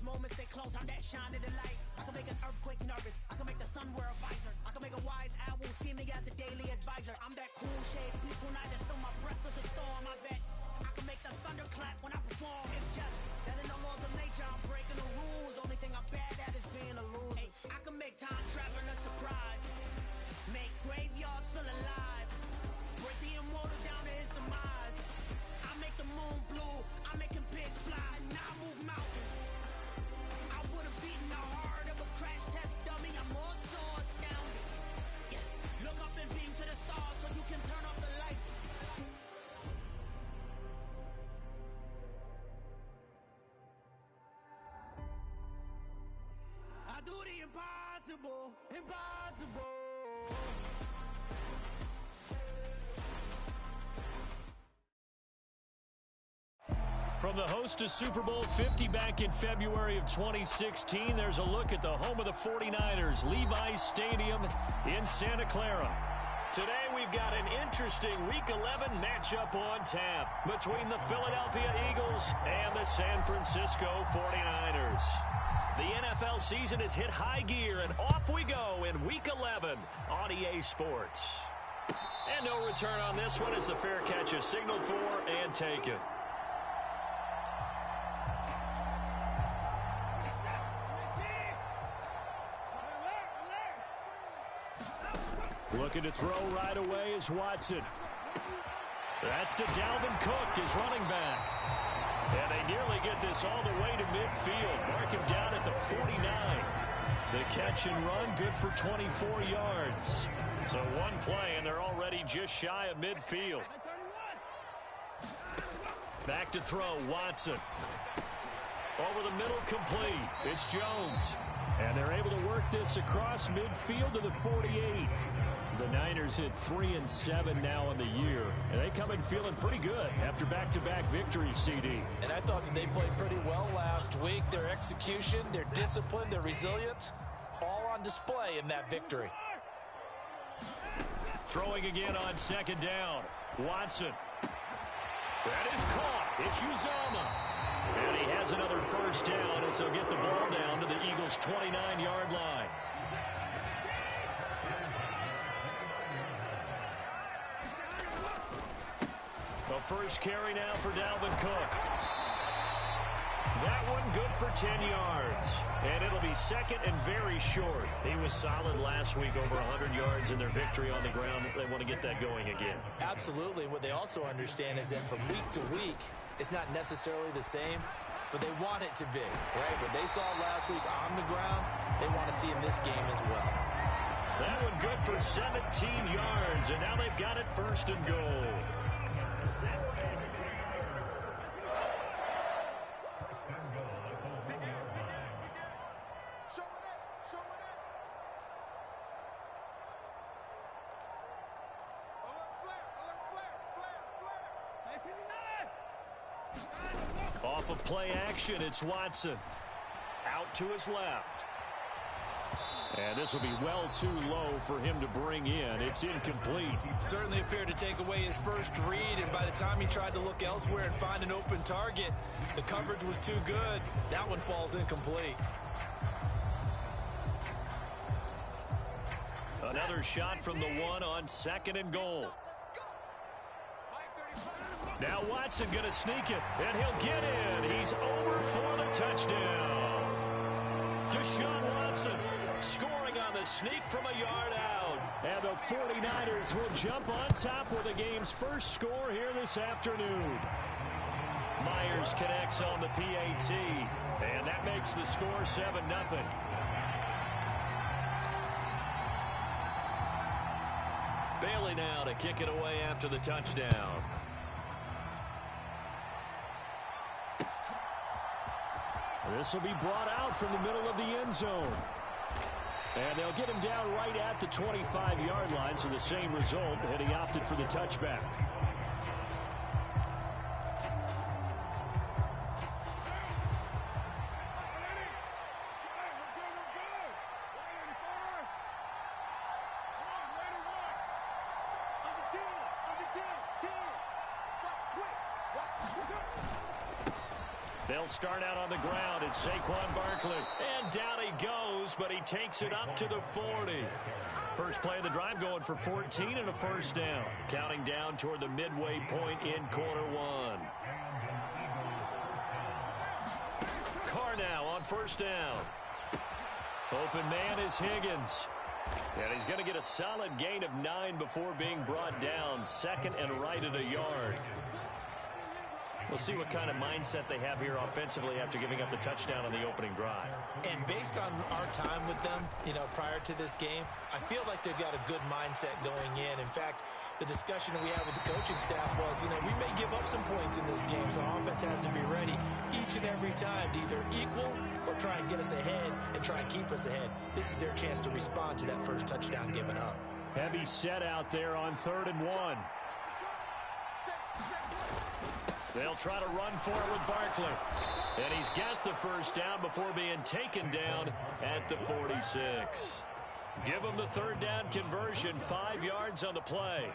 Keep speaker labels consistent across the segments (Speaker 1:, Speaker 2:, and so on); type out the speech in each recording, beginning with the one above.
Speaker 1: moments stay close. I'm that shine in the light. I can make an earthquake nervous. I can make the sun wear a visor. I can make a wise owl see me as a daily advisor. I'm that cool shade, peaceful night that still my breath is a storm. I bet I can make the thunder clap when I perform. It's just that in the laws of nature, I'm breaking the rules. Only thing I'm bad at is being a loser. Hey, I can make time traveling a surprise. Make graveyards feel alive. Break the immortal down to his demise. I make the moon blue. I'm making pigs fly. Now I move mountains. I would have beaten the heart of a crash test dummy. I'm more so astounded. Yeah. Look up and beam to the stars so you can turn off the lights. I do the impossible. Impossible.
Speaker 2: From the host of Super Bowl 50 back in February of 2016, there's a look at the home of the 49ers, Levi's Stadium in Santa Clara. Today we've got an interesting Week 11 matchup on tap between the Philadelphia Eagles and the San Francisco 49ers. The NFL season has hit high gear, and off we go in Week 11 on EA Sports. And no return on this one as the fair catch is signaled for and taken. Looking to throw right away is Watson. That's to Dalvin Cook, his running back. And they nearly get this all the way to midfield. Mark him down at the 49. The catch and run, good for 24 yards. So one play, and they're already just shy of midfield. Back to throw, Watson. Over the middle, complete. It's Jones. And they're able to work this across midfield to the 48. The Niners hit 3-7 now in the year, and they come in feeling pretty good after back-to-back victories, CD.
Speaker 3: And I thought that they played pretty well last week. Their execution, their discipline, their resilience, all on display in that victory.
Speaker 2: Throwing again on second down. Watson. That is caught. It's Uzomah. And he has another first down as they'll get the ball down to the Eagles' 29-yard line. The first carry now for Dalvin Cook. That one good for 10 yards. And it'll be second and very short. He was solid last week, over 100 yards in their victory on the ground. They want to get that going again.
Speaker 3: Absolutely. What they also understand is that from week to week, it's not necessarily the same, but they want it to be, right? What they saw last week on the ground, they want to see in this game as well.
Speaker 2: That one good for 17 yards, and now they've got it first and goal. Off of play action, it's Watson. Out to his left. And this will be well too low for him to bring in. It's incomplete.
Speaker 3: Certainly appeared to take away his first read, and by the time he tried to look elsewhere and find an open target, the coverage was too good. That one falls incomplete.
Speaker 2: Another shot from the one on second and goal. Now Watson going to sneak it, and he'll get in. He's over for the touchdown. Deshaun Watson scoring on the sneak from a yard out. And the 49ers will jump on top with the game's first score here this afternoon. Myers connects on the PAT, and that makes the score 7-0. Bailey now to kick it away after the touchdown. This will be brought out from the middle of the end zone. And they'll get him down right at the 25-yard line, so the same result, and he opted for the touchback. They'll start out on the ground. It's Saquon Barkley. And down he goes, but he takes it up to the 40. First play of the drive going for 14 and a first down. Counting down toward the midway point in quarter one. Carr now on first down. Open man is Higgins. And he's going to get a solid gain of 9 before being brought down. Second and right at a yard. We'll see what kind of mindset they have here offensively after giving up the touchdown on the opening drive.
Speaker 3: And based on our time with them, prior to this game, I feel like they've got a good mindset going in. In fact, the discussion that we had with the coaching staff was, we may give up some points in this game, so our offense has to be ready each and every time to either equal or try and get us ahead and try and keep us ahead. This is their chance to respond to that first touchdown given up.
Speaker 2: Heavy set out there on 3rd and 1. They'll try to run for it with Barkley. And he's got the first down before being taken down at the 46. Give him the 3rd down conversion, 5 yards on the play.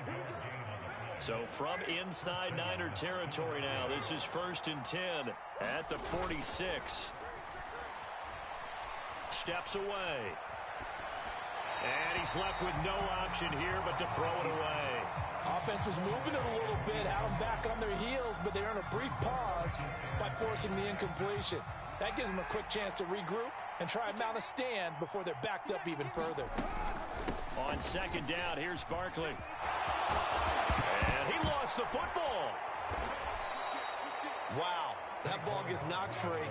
Speaker 2: So from inside Niner territory now, this is 1st and 10 at the 46. Steps away. And he's left with no option here but to throw it away.
Speaker 4: Offense was moving it a little bit, had them back on their heels, but they earned a brief pause by forcing the incompletion. That gives them a quick chance to regroup and try and mount a stand before they're backed up even further.
Speaker 2: On 2nd down, here's Barkley. And he lost the football.
Speaker 3: Wow, that ball gets knocked free,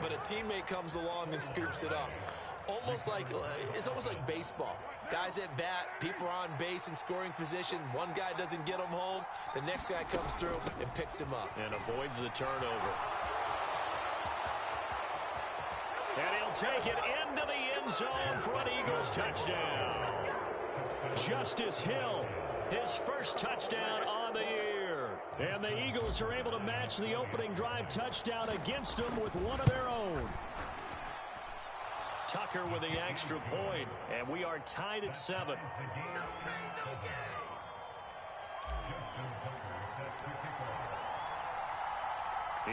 Speaker 3: but a teammate comes along and scoops it up. It's almost like baseball. Guys at bat, people are on base in scoring position. One guy doesn't get him home. The next guy comes through and picks him up.
Speaker 2: And avoids the turnover. And he'll take it into the end zone for an Eagles touchdown. Justice Hill, his first touchdown on the year. And the Eagles are able to match the opening drive touchdown against them with one of their own. Tucker with the extra point, and we are tied at 7.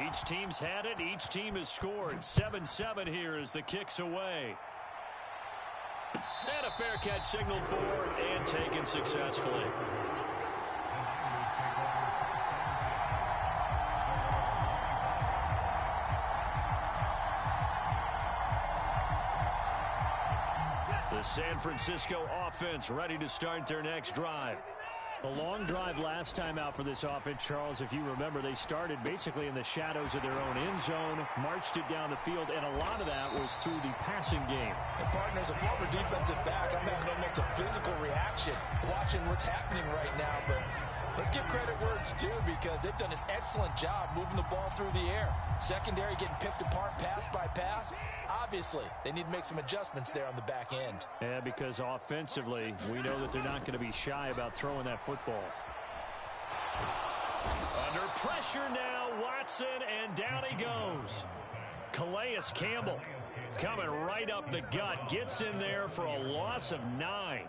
Speaker 2: Each team's had it. Each team has scored. 7-7 here as the kick's away. And a fair catch signaled for and taken successfully. The San Francisco offense ready to start their next drive. A long drive last time out for this offense, Charles. If you remember, they started basically in the shadows of their own end zone, marched it down the field, and a lot of that was through the passing game.
Speaker 4: And partners, a former defensive back, I'm having almost a physical reaction watching what's happening right now. But let's give credit where it's due because they've done an excellent job moving the ball through the air. Secondary getting picked apart pass by pass. Obviously, they need to make some adjustments there on the back end.
Speaker 2: Yeah, because offensively, we know that they're not going to be shy about throwing that football. Under pressure now, Watson, and down he goes. Calais Campbell coming right up the gut, gets in there for a loss of 9.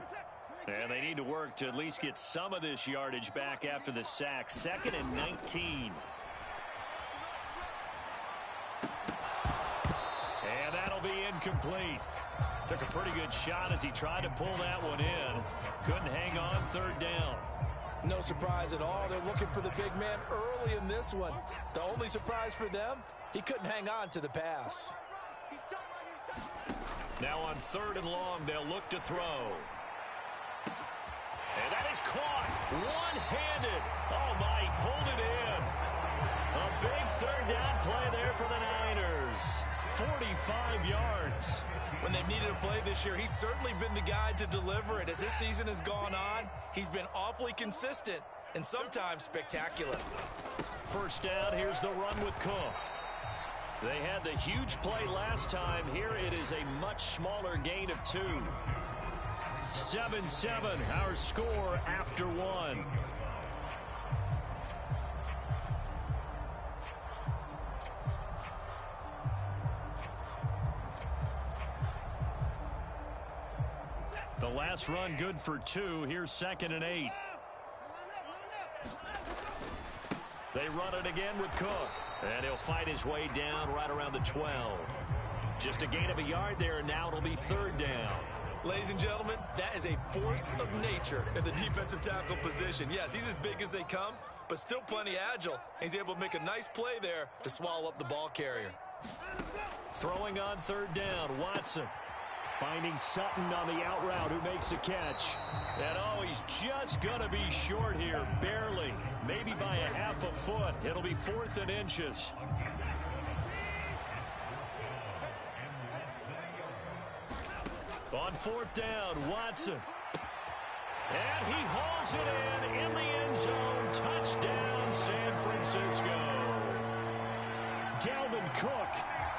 Speaker 2: And they need to work to at least get some of this yardage back after the sack. 2nd and 19. And that'll be incomplete. Took a pretty good shot as he tried to pull that one in. Couldn't hang on 3rd down.
Speaker 4: No surprise at all. They're looking for the big man early in this one. The only surprise for them, he couldn't hang on to the pass.
Speaker 2: Now on 3rd and long, they'll look to throw. And that is caught one-handed. Oh, my, he pulled it in. A big 3rd down play there for the Niners. 45 yards.
Speaker 3: When they've needed a play this year, he's certainly been the guy to deliver it. As this season has gone on, he's been awfully consistent and sometimes spectacular.
Speaker 2: First down, here's the run with Cook. They had the huge play last time. Here it is a much smaller gain of 2. 7-7, our score after 1. The last run good for 2. Here's 2nd and 8. They run it again with Cook. And he'll fight his way down right around the 12. Just a gain of a yard there, and now it'll be 3rd down.
Speaker 3: Ladies and gentlemen, that is a force of nature in the defensive tackle position. Yes, he's as big as they come, but still plenty agile. He's able to make a nice play there to swallow up the ball carrier.
Speaker 2: Throwing on 3rd down, Watson. Finding Sutton on the out route, who makes the catch. And, oh, he's just going to be short here, barely. Maybe by a half a foot. It'll be 4th and inches. On 4th down, Watson. And he hauls it in the end zone. Touchdown, San Francisco. Dalvin Cook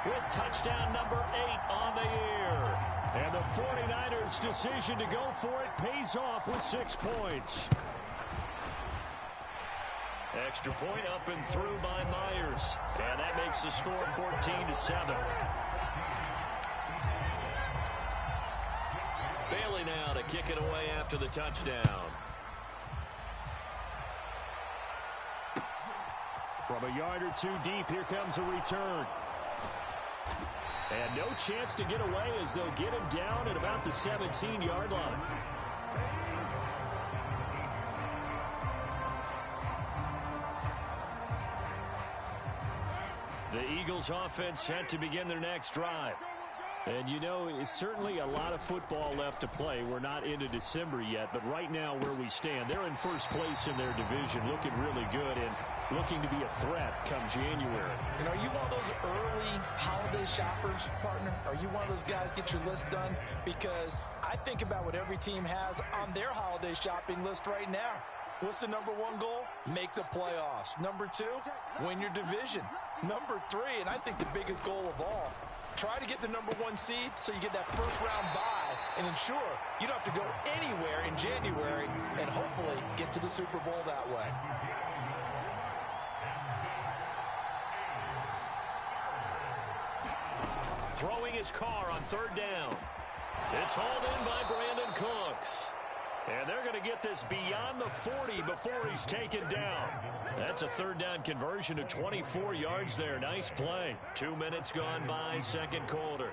Speaker 2: with touchdown number 8 on the year. And the 49ers' decision to go for it pays off with 6 points. Extra point up and through by Myers. And that makes the score 14-7. Bailey now to kick it away after the touchdown. From a yard or 2 deep, here comes a return. And no chance to get away as they'll get him down at about the 17-yard line. The Eagles offense set to begin their next drive. And, you know, it's certainly a lot of football left to play. We're not into December yet, but right now where we stand, they're in first place in their division, looking really good and looking to be a threat come January.
Speaker 3: You know, are you one of those early holiday shoppers, partner? Are you one of those guys get your list done? Because I think about what every team has on their holiday shopping list right now. What's the number 1 goal? Make the playoffs. Number 2, win your division. Number 3, and I think the biggest goal of all, try to get the number 1 seed so you get that first-round bye and ensure you don't have to go anywhere in January and hopefully get to the Super Bowl that way.
Speaker 2: Throwing his car on 3rd down. It's hauled in by Brandon Cooks. And they're going to get this beyond the 40 before he's taken down. That's a 3rd down conversion of 24 yards there. Nice play. 2 minutes gone by, 2nd quarter.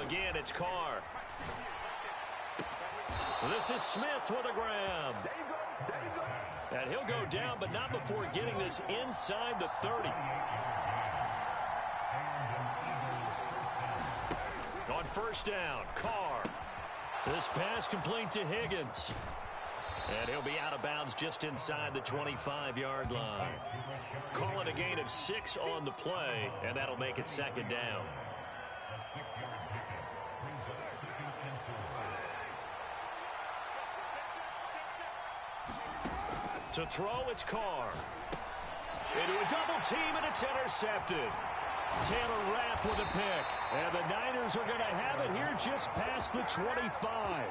Speaker 2: Again, it's Carr. This is Smith with a grab. And he'll go down, but not before getting this inside the 30. On 1st down, Carr. This pass complete to Higgins. And he'll be out of bounds just inside the 25-yard line. Call it a gain of 6 on the play, and that'll make it 2nd down. To throw, it's Carr. Into a double team, and it's intercepted. Taylor Rapp with a pick. And the Niners are going to have it here just past the 25.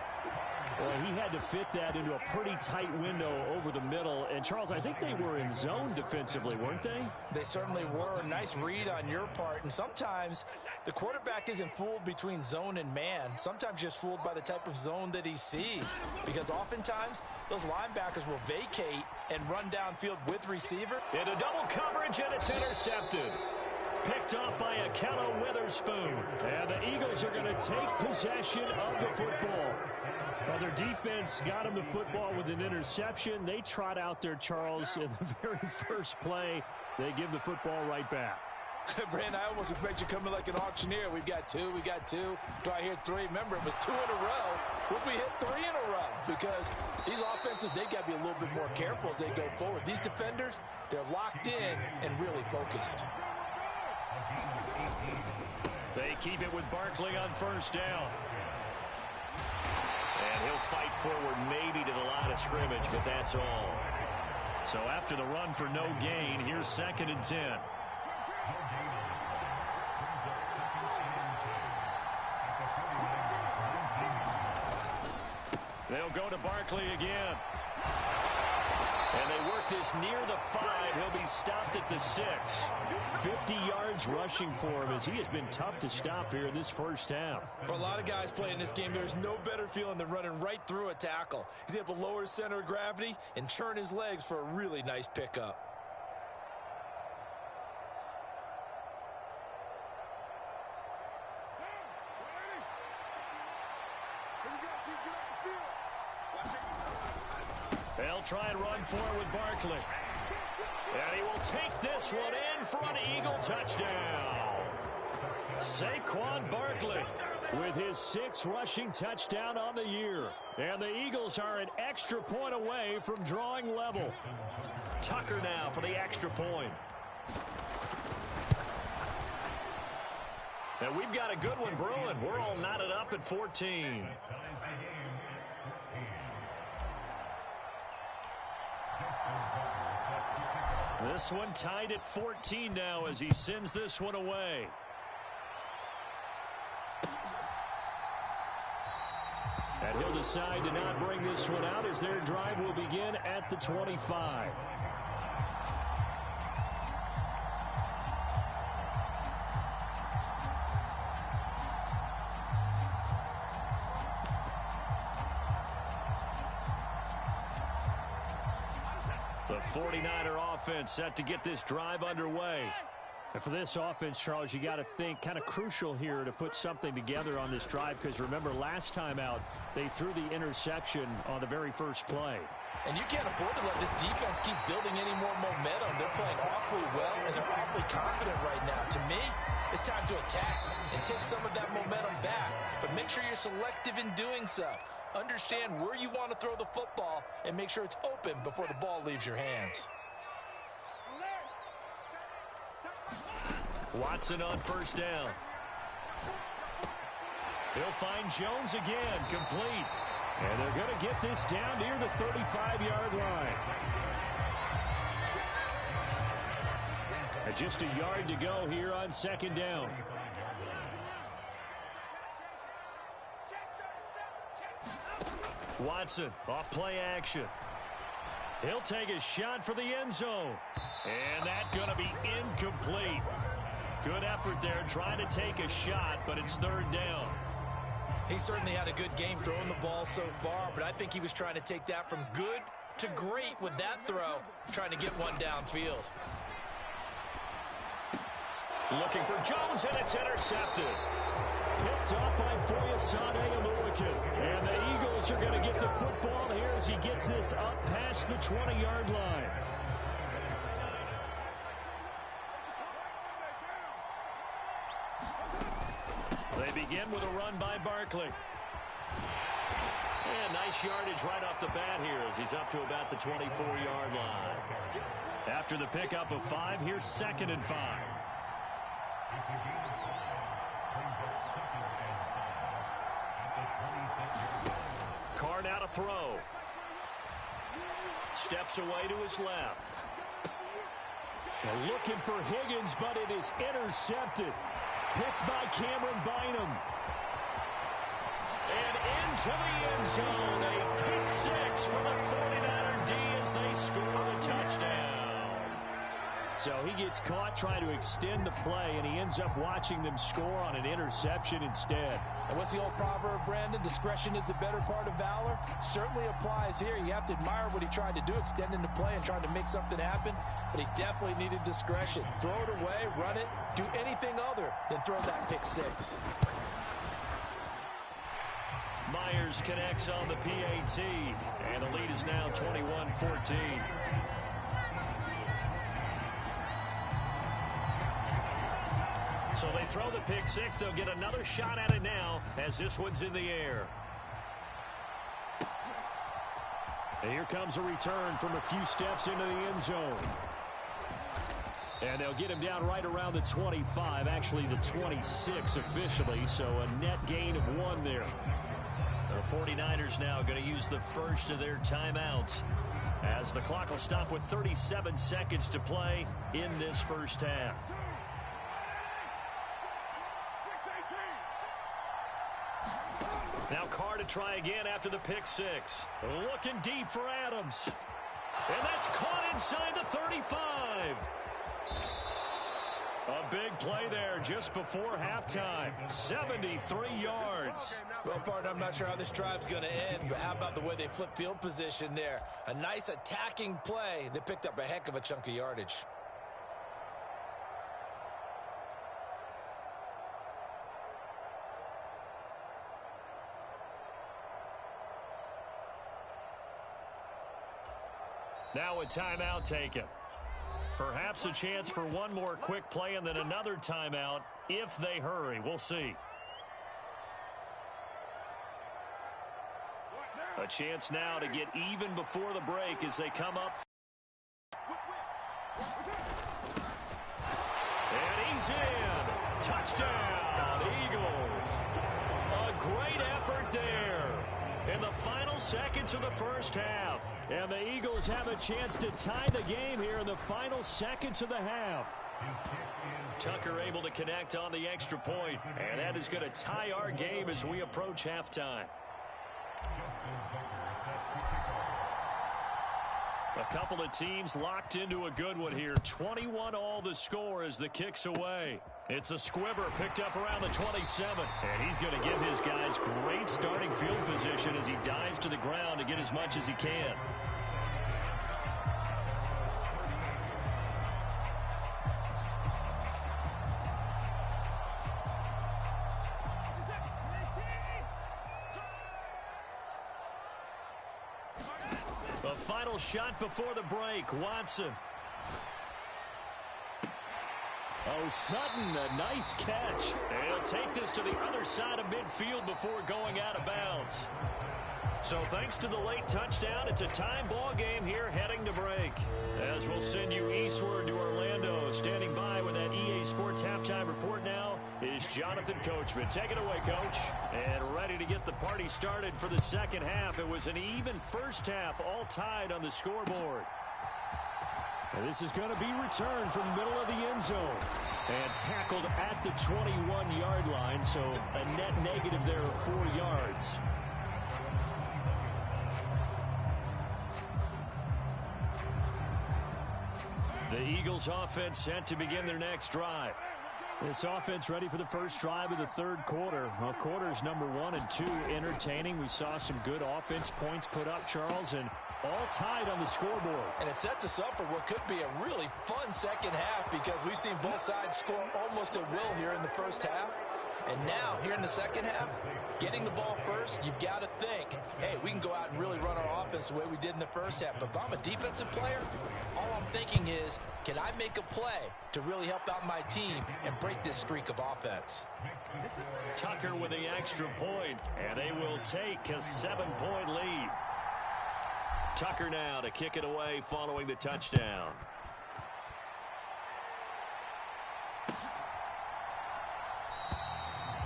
Speaker 2: Well, he had to fit that into a pretty tight window over the middle. And, Charles, I think they were in zone defensively, weren't they?
Speaker 3: They certainly were. Nice read on your part. And sometimes the quarterback isn't fooled between zone and man. Sometimes just fooled by the type of zone that he sees. Because oftentimes those linebackers will vacate and run downfield with receiver.
Speaker 2: Into double coverage, and it's intercepted. Picked up by Akello Witherspoon. And the Eagles are going to take possession of the football. Well, their defense got them the football with an interception. They trot out there, Charles, in the very first play. They give the football right back.
Speaker 3: Brandon, I almost expect you coming like an auctioneer. We've got 2, we got 2. Do I hear 3? Remember, it was 2 in a row. Would we hit 3 in a row? Because these offenses, they got to be a little bit more careful as they go forward. These defenders, they're locked in and really focused.
Speaker 2: They keep it with Barkley on 1st down. And he'll fight forward maybe to the line of scrimmage, but that's all. So after the run for no gain, here's 2nd and 10. They'll go to Barkley again. And they work this near the 5. He'll be stopped at the 6. 50 yards rushing for him as he has been tough to stop here in this first half.
Speaker 3: For a lot of guys playing this game, there's no better feeling than running right through a tackle. He's able to lower his center of gravity and churn his legs for a really nice pickup.
Speaker 2: They'll try and run for it with Barkley. And he will take this one in for an Eagle touchdown. Saquon Barkley with his 6th rushing touchdown on the year. And the Eagles are an extra point away from drawing level. Tucker now for the extra point. And we've got a good one brewing. We're all knotted up at 14. This one tied at 14 now as he sends this one away. And he'll decide to not bring this one out as their drive will begin at the 25. The 49er offense set to get this drive underway. And for this offense, Charles, you got to think kind of crucial here to put something together on this drive because remember last time out they threw the interception on the very first play.
Speaker 3: And you can't afford to let this defense keep building any more momentum. They're playing awfully well and they're awfully confident right now. To me, it's time to attack and take some of that momentum back. But make sure you're selective in doing so. Understand where you want to throw the football and make sure it's open before the ball leaves your hands.
Speaker 2: Watson on first down. He'll find Jones again, complete. And they're going to get this down near the 35-yard line. And just a yard to go here on second down. Watson off play action. He'll take a shot for the end zone. And that's going to be incomplete. Good effort there trying to take a shot, but it's third down.
Speaker 3: He certainly had a good game throwing the ball so far, but I think he was trying to take that from good to great with that throw, trying to get one downfield.
Speaker 2: Looking for Jones, and it's intercepted. Picked up by Foyesade Oluwakin. And the Eagles are going to get the football here as he gets this up past the 20-yard line. They begin with a run by Barkley. And nice yardage right off the bat here as he's up to about the 24-yard line. After the pickup of 5, here's 2nd and 5. Carr now to throw. Steps away to his left. They're looking for Higgins, but it is intercepted. Picked by Cameron Bynum. And into the end zone. A pick 6 for the 49er D as they score the touchdown. So he gets caught trying to extend the play, and he ends up watching them score on an interception instead.
Speaker 3: And what's the old proverb, Brandon? Discretion is the better part of valor. Certainly applies here. You have to admire what he tried to do, extending the play and trying to make something happen. But he definitely needed discretion. Throw it away, run it, do anything other than throw that pick 6.
Speaker 2: Myers connects on the PAT, and the lead is now 21-14. So they throw the pick 6. They'll get another shot at it now as this one's in the air. And here comes a return from a few steps into the end zone. And they'll get him down right around the 25, actually the 26 officially, so a net gain of 1 there. The 49ers now going to use the first of their timeouts as the clock will stop with 37 seconds to play in this first half. Now Carr to try again after the pick 6. Looking deep for Adams. And that's caught inside the 35. A big play there just before halftime. 73 yards.
Speaker 3: Well, partner, I'm not sure how this drive's going to end, but how about the way they flip field position there? A nice attacking play. They picked up a heck of a chunk of yardage.
Speaker 2: Now a timeout taken. Perhaps a chance for one more quick play and then another timeout if they hurry. We'll see. A chance now to get even before the break as they come up. And he's in. Touchdown, Eagles. A great effort there in the final seconds of the first half. And the Eagles have a chance to tie the game here in the final seconds of the half. Tucker able to connect on the extra point, and that is going to tie our game as we approach halftime. A couple of teams locked into a good one here. 21-all the score as the kick's away. It's a squibber picked up around the 27. And he's going to give his guys great starting field position as he dives to the ground to get as much as he can. The final shot before the break. Watson. Oh, Sutton, a nice catch. And he'll take this to the other side of midfield before going out of bounds. So thanks to the late touchdown, it's a time ball game here heading to break. As we'll send you eastward to Orlando. Standing by with that EA Sports halftime report now is Jonathan Coachman. Take it away, Coach. And ready to get the party started for the second half. It was an even first half, all tied on the scoreboard. And this is going to be returned from the middle of the end zone. And tackled at the 21-yard line, so a net negative there of 4 yards. The Eagles offense set to begin their next drive. This offense ready for the first drive of the third quarter. Well, quarters number 1 and 2 entertaining. We saw some good offense points put up, Charles, and all tied on the scoreboard.
Speaker 3: And it sets us up for what could be a really fun second half because we've seen both sides score almost at will here in the first half. And now, here in the second half, getting the ball first, you've got to think, hey, we can go out and really run our offense the way we did in the first half. But if I'm a defensive player, all I'm thinking is, can I make a play to really help out my team and break this streak of offense?
Speaker 2: Tucker with the extra point, and they will take a 7-point lead. Tucker now to kick it away following the touchdown.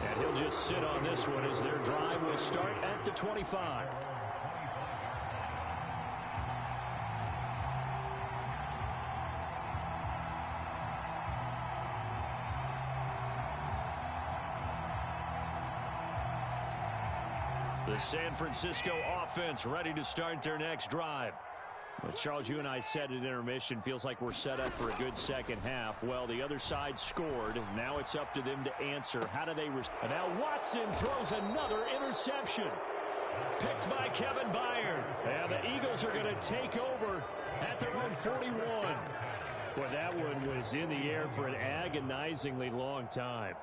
Speaker 2: And he'll just sit on this one as their drive will start at the 25. The San Francisco offense ready to start their next drive. Well, Charles, you and I said at intermission, feels like we're set up for a good second half. Well, the other side scored. Now it's up to them to answer. How do they respond? Now Watson throws another interception. Picked by Kevin Byard. And the Eagles are going to take over at their own 41. Well, that one was in the air for an agonizingly long time.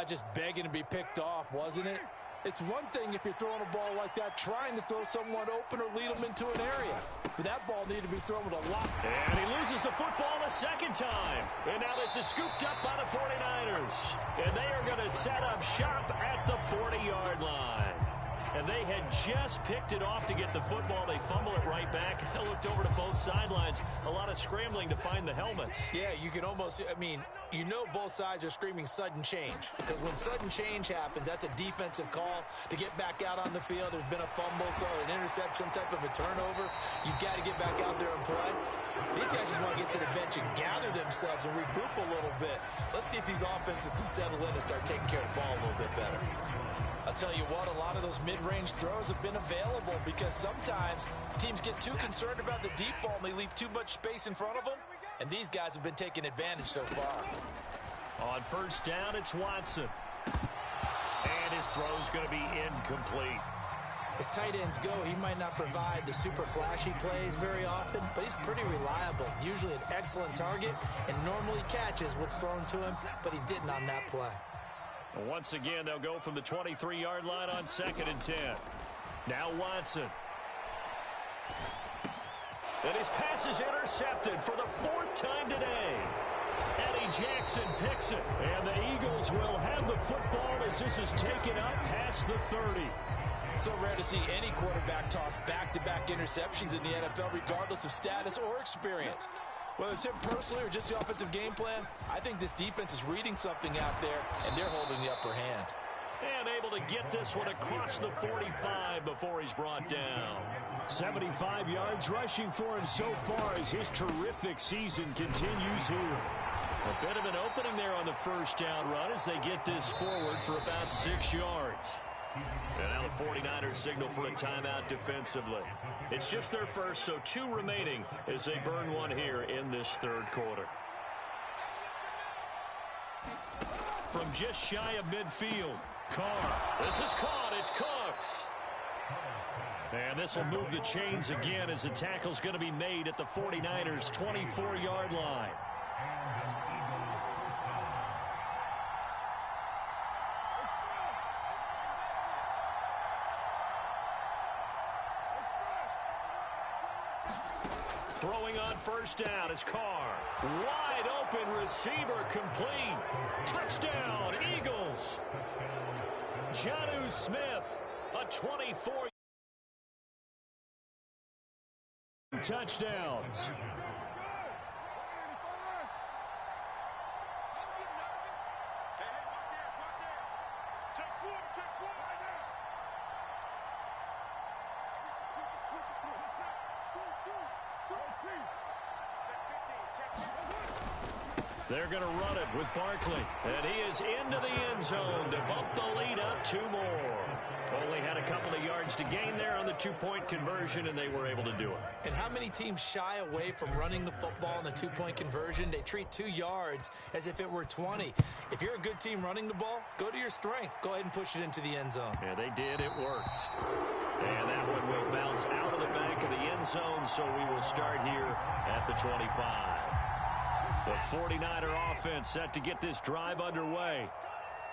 Speaker 3: Just begging to be picked off, wasn't it? It's one thing if you're throwing a ball like that, trying to throw someone open or lead them into an area. But that ball needed to be thrown with a lot.
Speaker 2: And he loses the football a second time. And now this is scooped up by the 49ers. And they are going to set up shop at the 40-yard line. And they had just picked it off to get the football. They fumble it right back. I looked over to both sidelines. A lot of scrambling to find the helmets.
Speaker 3: Yeah, you can almost, you know both sides are screaming sudden change. Because when sudden change happens, that's a defensive call to get back out on the field. There's been a fumble, so an interception, some type of a turnover. You've got to get back out there and play. These guys just want to get to the bench and gather themselves and regroup a little bit. Let's see if these offenses can settle in and start taking care of the ball a little bit better.
Speaker 4: I'll tell you what, a lot of those mid-range throws have been available because sometimes teams get too concerned about the deep ball and they leave too much space in front of them, and these guys have been taking advantage so far.
Speaker 2: On first down, it's Watson. And his throw's going to be incomplete.
Speaker 3: As tight ends go, he might not provide the super flashy plays very often, but he's pretty reliable. Usually an excellent target and normally catches what's thrown to him, but he didn't on that play.
Speaker 2: Once again, they'll go from the 23-yard line on 2nd and 10. Now Watson. And his pass is intercepted for the 4th time today. Eddie Jackson picks it, and the Eagles will have the football as this is taken up past the 30.
Speaker 4: So rare to see any quarterback toss back-to-back interceptions in the NFL, regardless of status or experience. Whether it's him personally or just the offensive game plan, I think this defense is reading something out there, and they're holding the upper hand.
Speaker 2: And able to get this one across the 45 before he's brought down. 75 yards rushing for him so far as his terrific season continues here. A bit of an opening there on the first down run as they get this forward for about 6 yards. And now the 49ers signal for a timeout defensively. It's just their first, so 2 remaining as they burn one here in this 3rd quarter. From just shy of midfield, Carr. This is caught. It's Cooks. And this will move the chains again as the tackle's going to be made at the 49ers' 24-yard line. Throwing on first down is Carr. Wide open receiver complete. Touchdown, Eagles. Jonnu Smith, a 24 touchdowns. They're going to run it with Barkley, and he is into the end zone to bump the lead up 2 more. Only had a couple of yards to gain there on the 2-point conversion, and they were able to do it.
Speaker 3: And how many teams shy away from running the football in the 2-point conversion? They treat 2 yards as if it were 20. If you're a good team running the ball, go to your strength. Go ahead and push it into the end zone.
Speaker 2: Yeah, they did. It worked. And that one will bounce out of the back of the end zone, so we will start here at the 25. The 49er offense set to get this drive underway.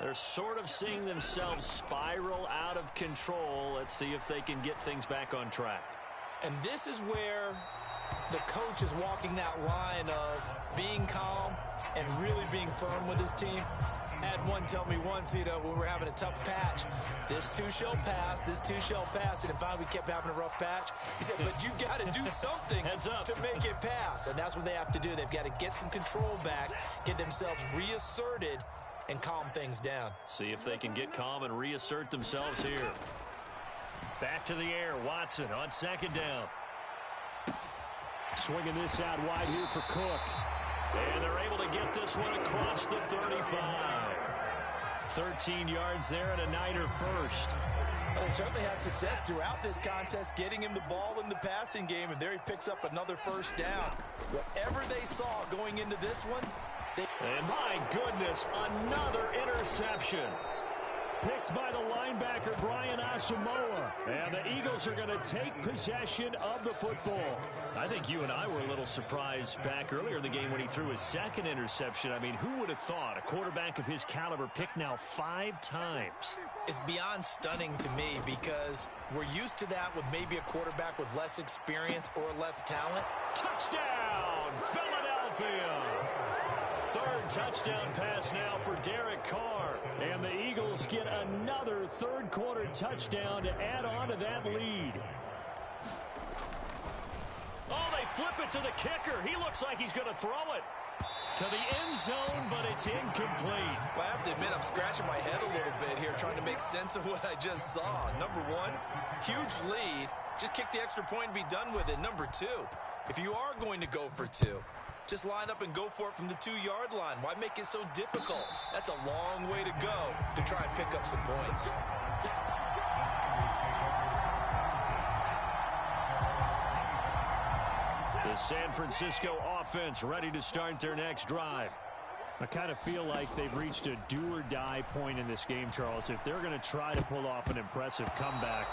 Speaker 2: They're sort of seeing themselves spiral out of control. Let's see if they can get things back on track.
Speaker 3: And this is where the coach is walking that line of being calm and really being firm with his team. I had one tell me once, when we're having a tough patch, this too shall pass, this too shall pass. And if finally we kept having a rough patch, he said, but you got to do something to make it pass. And that's what they have to do. They've got to get some control back, get themselves reasserted, and calm things down.
Speaker 2: See if they can get calm and reassert themselves here. Back to the air, Watson on 2nd down. Swinging this out wide here for Cook. And they're able to get this one across the 35. 13 yards there and a Niner first.
Speaker 4: Well, they certainly had success throughout this contest, getting him the ball in the passing game, and there he picks up another first down. Whatever they saw going into this one,
Speaker 2: and my goodness, another interception. Picked by the linebacker, Brian Asamoah. And the Eagles are going to take possession of the football. I think you and I were a little surprised back earlier in the game when he threw his 2nd interception. I mean, who would have thought a quarterback of his caliber picked now 5 times?
Speaker 3: It's beyond stunning to me because we're used to that with maybe a quarterback with less experience or less talent.
Speaker 2: Touchdown, Philadelphia! 3rd touchdown pass now for Derek Carr. And the Eagles get another 3rd quarter touchdown to add on to that lead. Oh, they flip it to the kicker. He looks like he's going to throw it to the end zone, but it's incomplete.
Speaker 3: Well, I have to admit, I'm scratching my head a little bit here trying to make sense of what I just saw. Number 1, huge lead. Just kick the extra point and be done with it. Number 2, if you are going to go for 2, just line up and go for it from the 2-yard line. Why make it so difficult? That's a long way to go to try and pick up some points.
Speaker 2: The San Francisco offense ready to start their next drive.
Speaker 5: I kind of feel like they've reached a do-or-die point in this game, Charles. If they're going to try to pull off an impressive comeback,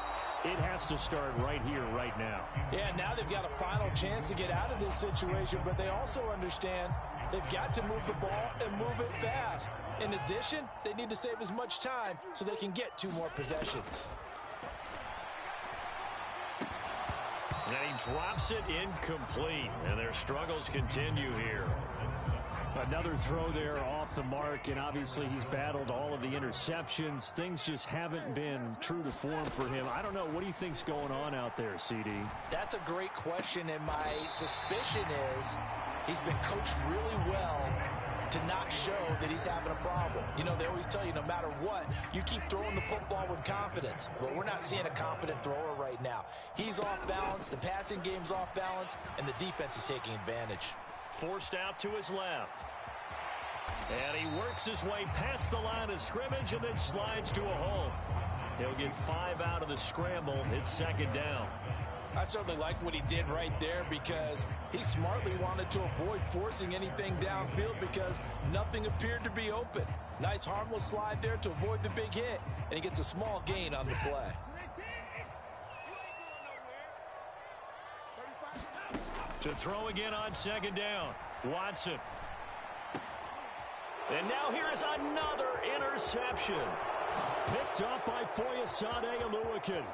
Speaker 5: it has to start right here, right now.
Speaker 3: Yeah, now they've got a final chance to get out of this situation, but they also understand they've got to move the ball and move it fast. In addition, they need to save as much time so they can get 2 more possessions.
Speaker 2: And he drops it incomplete, and their struggles continue here.
Speaker 5: Another throw there off the mark, and obviously he's battled all of the interceptions. Things just haven't been true to form for him. I don't know. What do you think's going on out there, CD?
Speaker 3: That's a great question, and my suspicion is he's been coached really well to not show that he's having a problem. You know, they always tell you no matter what, you keep throwing the football with confidence. But we're not seeing a confident thrower right now. He's off balance, the passing game's off balance, and the defense is taking advantage.
Speaker 2: Forced out to his left. And he works his way past the line of scrimmage and then slides to a hole. He'll get 5 out of the scramble. It's 2nd down.
Speaker 3: I certainly like what he did right there because he smartly wanted to avoid forcing anything downfield because nothing appeared to be open. Nice harmless slide there to avoid the big hit, and he gets a small gain on the play.
Speaker 2: To throw again on 2nd down. Watson. And now here is another interception.
Speaker 5: Picked up by Foyesade Oluwakin.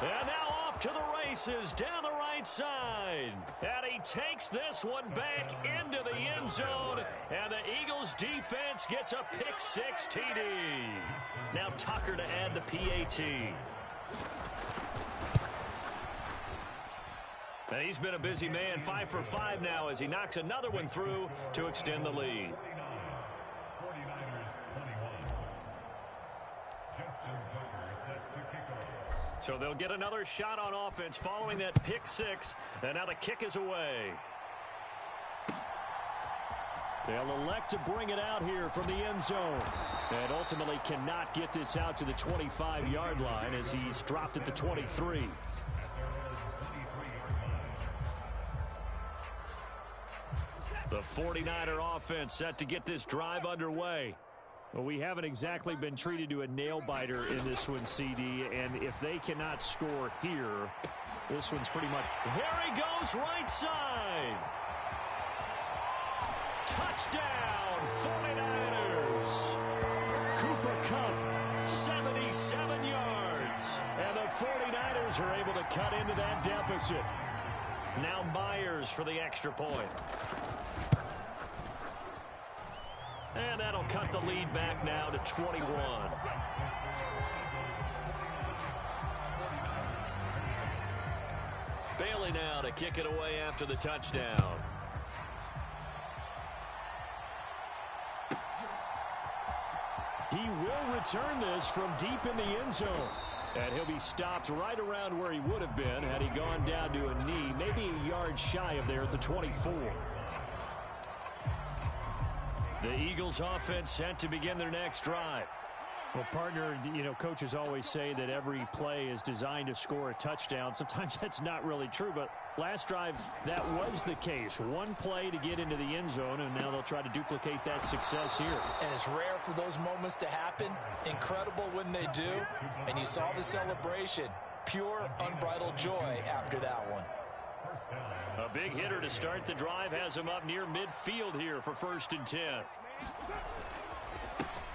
Speaker 2: And now off to the races down the right side. And he takes this one back into the end zone. And the Eagles defense gets a pick-6 TD. Now Tucker to add the PAT. And he's been a busy man, 5 for 5 now as he knocks another one through to extend the lead. So they'll get another shot on offense following that pick-6, and now the kick is away.
Speaker 5: They'll elect to bring it out here from the end zone. And ultimately cannot get this out to the 25-yard line as he's dropped at the 23.
Speaker 2: The 49er offense set to get this drive underway.
Speaker 5: Well, we haven't exactly been treated to a nail-biter in this one, CD, and if they cannot score here, this one's pretty much...
Speaker 2: There he goes, right side. Touchdown, 49ers.
Speaker 5: Cooper Kupp,
Speaker 2: 77 yards.
Speaker 5: and the 49ers are able to cut into that deficit.
Speaker 2: Now Myers for the extra point. And that'll cut the lead back now to 21. Bailey now to kick it away after the touchdown.
Speaker 5: He will return this from deep in the end zone. And he'll be stopped right around where he would have been had he gone down to a knee, maybe a yard shy of there at the 24.
Speaker 2: The Eagles offense set to begin their next drive.
Speaker 5: Well, partner, you know, coaches always say that every play is designed to score a touchdown. Sometimes that's not really true, but last drive, that was the case. One play to get into the end zone, and now they'll try to duplicate that success here.
Speaker 3: And it's rare for those moments to happen. Incredible when they do. And you saw the celebration. Pure, unbridled joy after that one.
Speaker 2: A big hitter to start the drive has him up near midfield here for 1st and 10.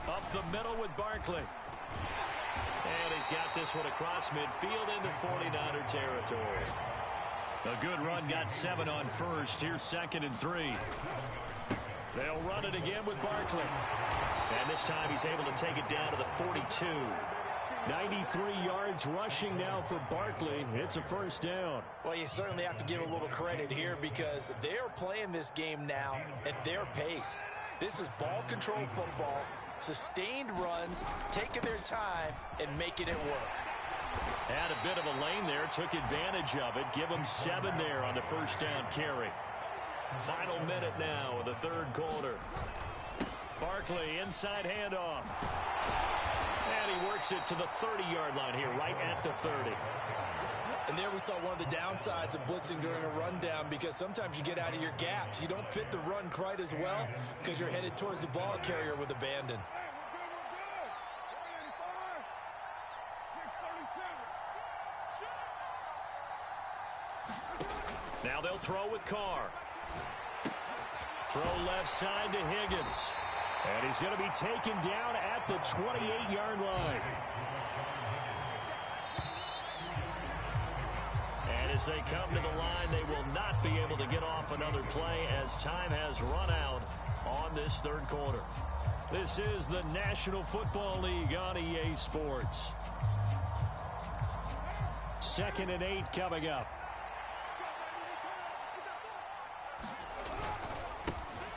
Speaker 2: Up the middle with Barkley. And he's got this one across midfield into 49er territory. A good run, got 7 on first. Here's 2nd and 3. They'll run it again with Barkley. And this time he's able to take it down to the 42.
Speaker 5: 93 yards rushing now for Barkley. It's a 1st down.
Speaker 3: Well, you certainly have to give a little credit here because they're playing this game now at their pace. This is ball control football, sustained runs, taking their time and making it work.
Speaker 2: Had a bit of a lane there, took advantage of it. Give him 7 there on the 1st down carry. Final minute now of the 3rd quarter. Barkley inside handoff. And And he works it to the 30-yard line here, right at the 30.
Speaker 3: And there we saw one of the downsides of blitzing during a rundown, because sometimes you get out of your gaps. You don't fit the run quite as well because you're headed towards the ball carrier with abandon.
Speaker 2: Now they'll throw with Carr. Throw left side to Higgins. And he's going to be taken down at the 28-yard line. And as they come to the line, they will not be able to get off another play as time has run out on this third quarter. This is the National Football League on EA Sports. 2nd and 8 coming up.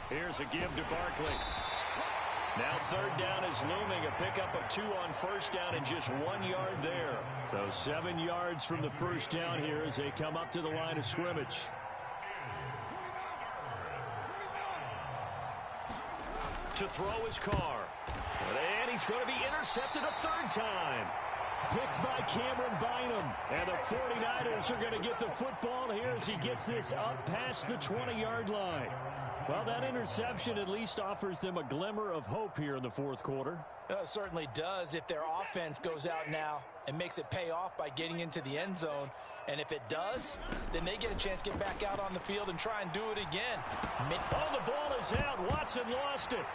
Speaker 2: Here's a give to Barkley. Now 3rd down is looming. A pickup of 2 on 1st down and just 1 yard there. So 7 yards from the 1st down here as they come up to the line of scrimmage. To throw his Carr. And he's going to be intercepted a 3rd time. Picked by Cameron Bynum. And the 49ers are going to get the football here as he gets this up past the 20-yard line. Well, that interception at least offers them a glimmer of hope here in the 4th quarter.
Speaker 3: It certainly does if their offense goes out now and makes it pay off by getting into the end zone. And if it does, then they get a chance to get back out on the field and try and do it again.
Speaker 2: Oh, the ball is out. Watson lost it.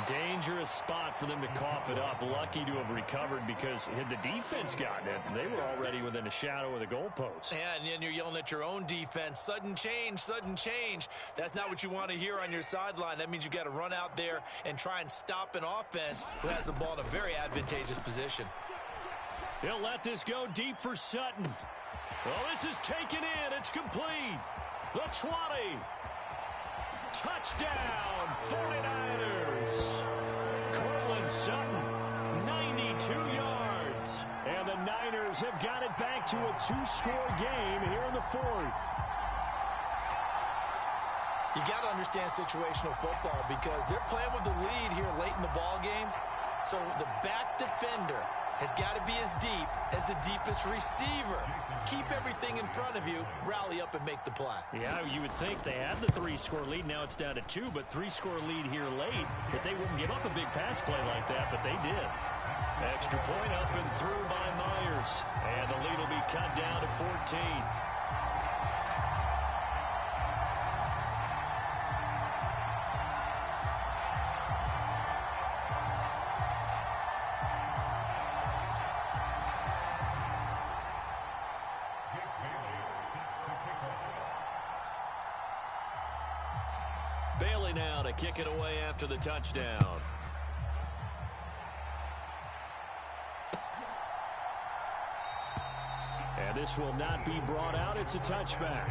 Speaker 2: Dangerous spot for them to cough it up. Lucky to have recovered because had the defense gotten it, they were already within a shadow of the goalpost.
Speaker 3: Yeah, and then you're yelling at your own defense. Sudden change, sudden change. That's not what you want to hear on your sideline. That means you got to run out there and try and stop an offense who has the ball in a very advantageous position.
Speaker 2: He'll let this go deep for Sutton. Well, this is taken in. It's complete. The 20. Touchdown, 49ers. Cortland Sutton, 92 yards. And the Niners have got it back to a 2-score game here in the 4th.
Speaker 3: You got to understand situational football because they're playing with the lead here late in the ball game. So the back defender has got to be as deep as the deepest receiver. Keep everything in front of you, rally up and make the play.
Speaker 2: Yeah, you would think they had the 3-score lead. Now it's down to 2, but 3-score lead here late. That they wouldn't give up a big pass play like that, but they did. Extra point up and through by Myers. And the lead will be cut down to 14. Bailey now to kick it away after the touchdown. And this will not be brought out. It's a touchback.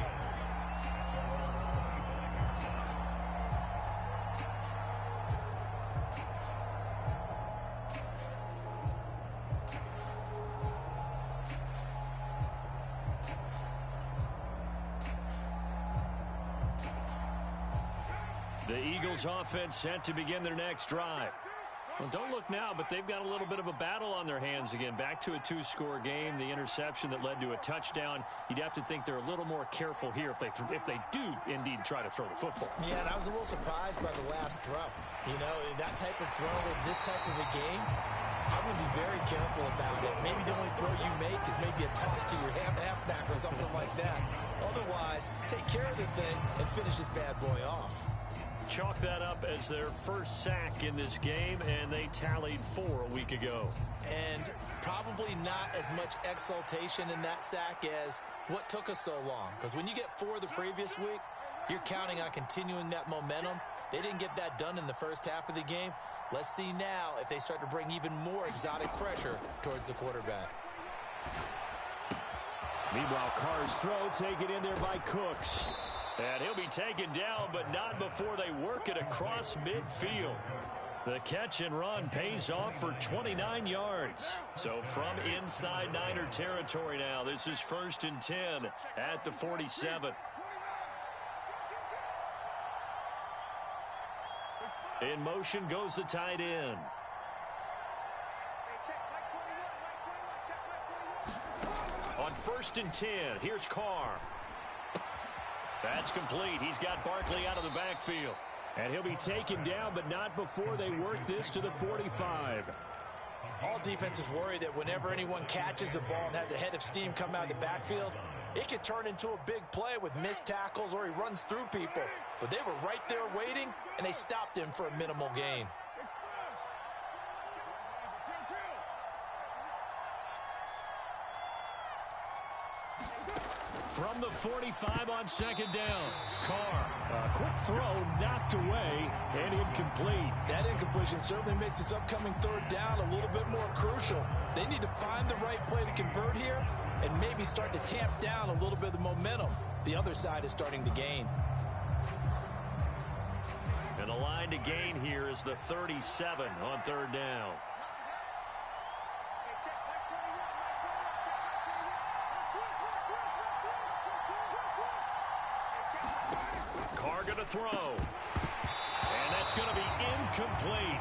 Speaker 2: The Eagles offense set to begin their next drive. Well, don't look now, but they've got a little bit of a battle on their hands again. Back to a 2-score game. The interception that led to a touchdown. You'd have to think they're a little more careful here if they do indeed try to throw the football.
Speaker 3: Yeah, and I was a little surprised by the last throw. You know, that type of throw in this type of a game, I would be very careful about it. Maybe the only throw you make is maybe a toss to your halfback or something like that. Otherwise, take care of the thing and finish this bad boy off.
Speaker 2: Chalk that up as their first sack in this game, and they tallied 4 a week ago.
Speaker 3: And probably not as much exultation in that sack as what took us so long. Because when you get 4 the previous week, you're counting on continuing that momentum. They didn't get that done in the first half of the game. Let's see now if they start to bring even more exotic pressure towards the quarterback.
Speaker 2: Meanwhile, Carr's throw taken in there by Cooks. And he'll be taken down, but not before they work it across midfield. The catch and run pays off for 29 yards. So from inside Niner territory now, this is 1st and 10 at the 47. In motion goes the tight end. On 1st and 10, here's Carr. That's complete. He's got Barkley out of the backfield.
Speaker 5: And he'll be taken down, but not before they work this to the 45.
Speaker 3: All defenses worry that whenever anyone catches the ball and has a head of steam come out of the backfield, it could turn into a big play with missed tackles or he runs through people. But they were right there waiting, and they stopped him for a minimal gain.
Speaker 2: From the 45 on 2nd down, Carr.
Speaker 5: A quick throw knocked away and incomplete.
Speaker 3: That incompletion certainly makes this upcoming 3rd down a little bit more crucial. They need to find the right play to convert here and maybe start to tamp down a little bit of the momentum the other side is starting to gain.
Speaker 2: And the line to gain here is the 37 on 3rd down. Carr going to throw. And that's going to be incomplete.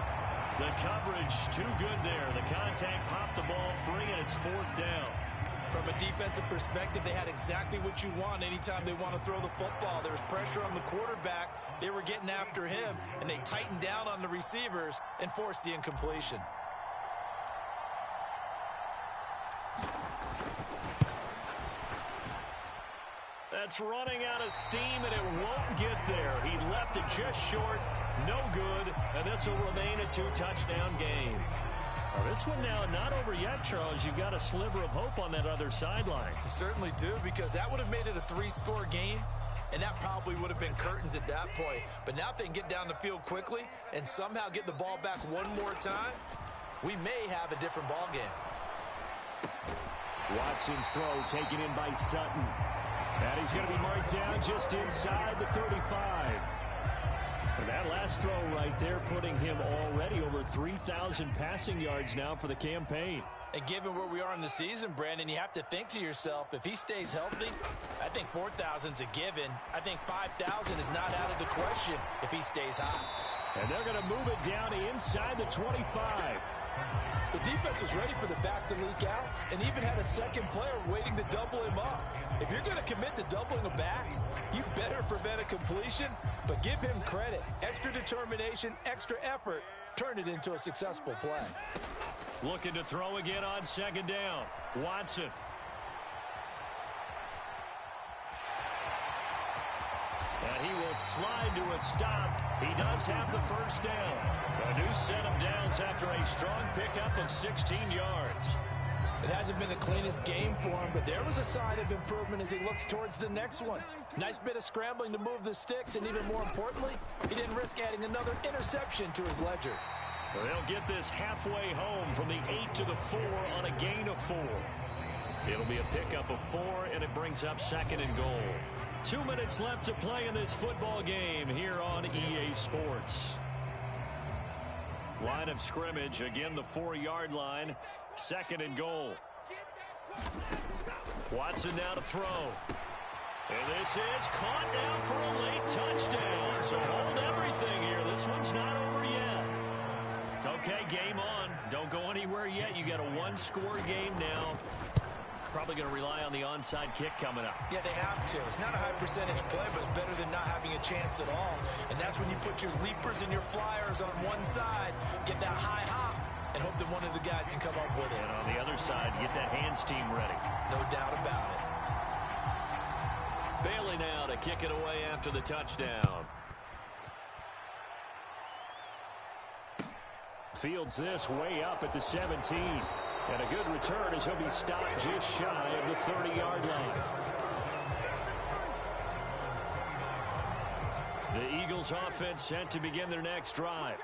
Speaker 2: The coverage too good there. The contact popped the ball free, and it's 4th down.
Speaker 3: From a defensive perspective, they had exactly what you want anytime they want to throw the football. There was pressure on the quarterback. They were getting after him, and they tightened down on the receivers and forced the incompletion.
Speaker 2: That's running out of steam, and it won't get there. He left it just short. No good, and this will remain a 2-touchdown game. Well, this one now not over yet, Charles. You've got a sliver of hope on that other sideline.
Speaker 3: You certainly do, because that would have made it a 3-score game, and that probably would have been curtains at that point. But now if they can get down the field quickly and somehow get the ball back one more time, we may have a different ball game.
Speaker 5: Watson's throw taken in by Sutton. And he's going to be marked down just inside the 35. And that last throw right there putting him already over 3,000 passing yards now for the campaign.
Speaker 3: And given where we are in the season, Brandon, you have to think to yourself, if he stays healthy, I think 4,000's a given. I think 5,000 is not out of the question if he stays hot.
Speaker 5: And they're going to move it down inside the 25.
Speaker 3: The defense was ready for the back to leak out and even had a second player waiting to double him up. If you're going to commit to doubling a back, you better prevent a completion, but give him credit. Extra determination, extra effort, turn it into a successful play.
Speaker 2: Looking to throw again on 2nd down. Watson. And he will slide to a stop. He does have the 1st down. A new set of downs after a strong pickup of 16 yards.
Speaker 3: It hasn't been the cleanest game for him, but there was a sign of improvement as he looks towards the next one. Nice bit of scrambling to move the sticks, and even more importantly, he didn't risk adding another interception to his ledger.
Speaker 2: Well, they'll get this halfway home from the 8 to the 4 on a gain of 4. It'll be a pickup of 4, and it brings up 2nd and goal. 2 minutes left to play in this football game here on EA Sports. Line of scrimmage, again the 4-yard line. 2nd and goal. Watson now to throw. And this is caught now for a late touchdown. So hold everything here. This one's not over yet. Okay, game on. Don't go anywhere yet. You got a 1-score game now. Probably going to rely on the onside kick coming up.
Speaker 3: Yeah, they have to. It's not a high percentage play, but it's better than not having a chance at all. And that's when you put your leapers and your flyers on one side, get that high hop, and hope that one of the guys can come up with it.
Speaker 2: And on the other side, get that hands team ready.
Speaker 3: No doubt about it.
Speaker 2: Bailey now to kick it away after the touchdown.
Speaker 5: Fields this way up at the 17. And a good return as he'll be stopped just shy of the 30-yard line. The Eagles offense set to begin their next drive.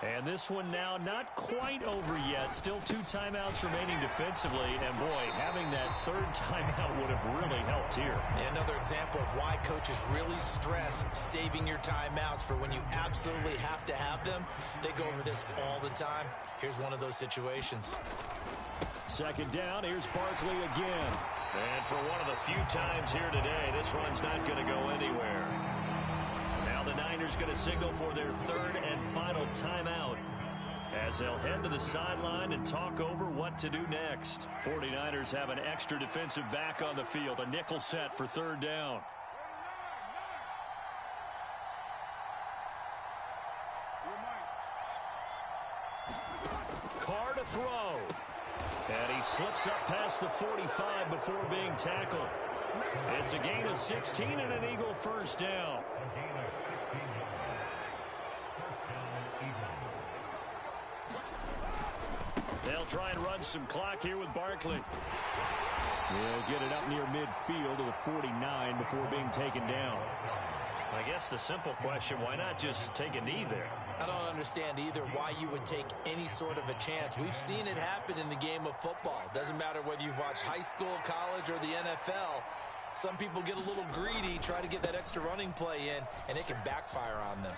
Speaker 5: And this one now not quite over yet. Still 2 timeouts remaining defensively. And, boy, having that 3rd timeout would have really helped here.
Speaker 3: And another example of why coaches really stress saving your timeouts for when you absolutely have to have them. They go over this all the time. Here's one of those situations.
Speaker 5: 2nd down. Here's Barkley again.
Speaker 2: And for one of the few times here today, this run's not going to go anywhere. Now the Niners going to signal for their 3rd and final timeout as they'll head to the sideline and talk over what to do next. 49ers have an extra defensive back on the field, a nickel set for third down. Carr to throw. And he slips up past the 45 before being tackled. It's a gain of 16 and an Eagle first down. They'll try and run some clock here with Barkley. He'll get it up near midfield to the 49 before being taken down. I guess the simple question, why not just take a knee there?
Speaker 3: I don't understand either why you would take any sort of a chance. We've seen it happen in the game of football. Doesn't matter whether you've watched high school, college, or the NFL. Some people get a little greedy, try to get that extra running play in, and it can backfire on them.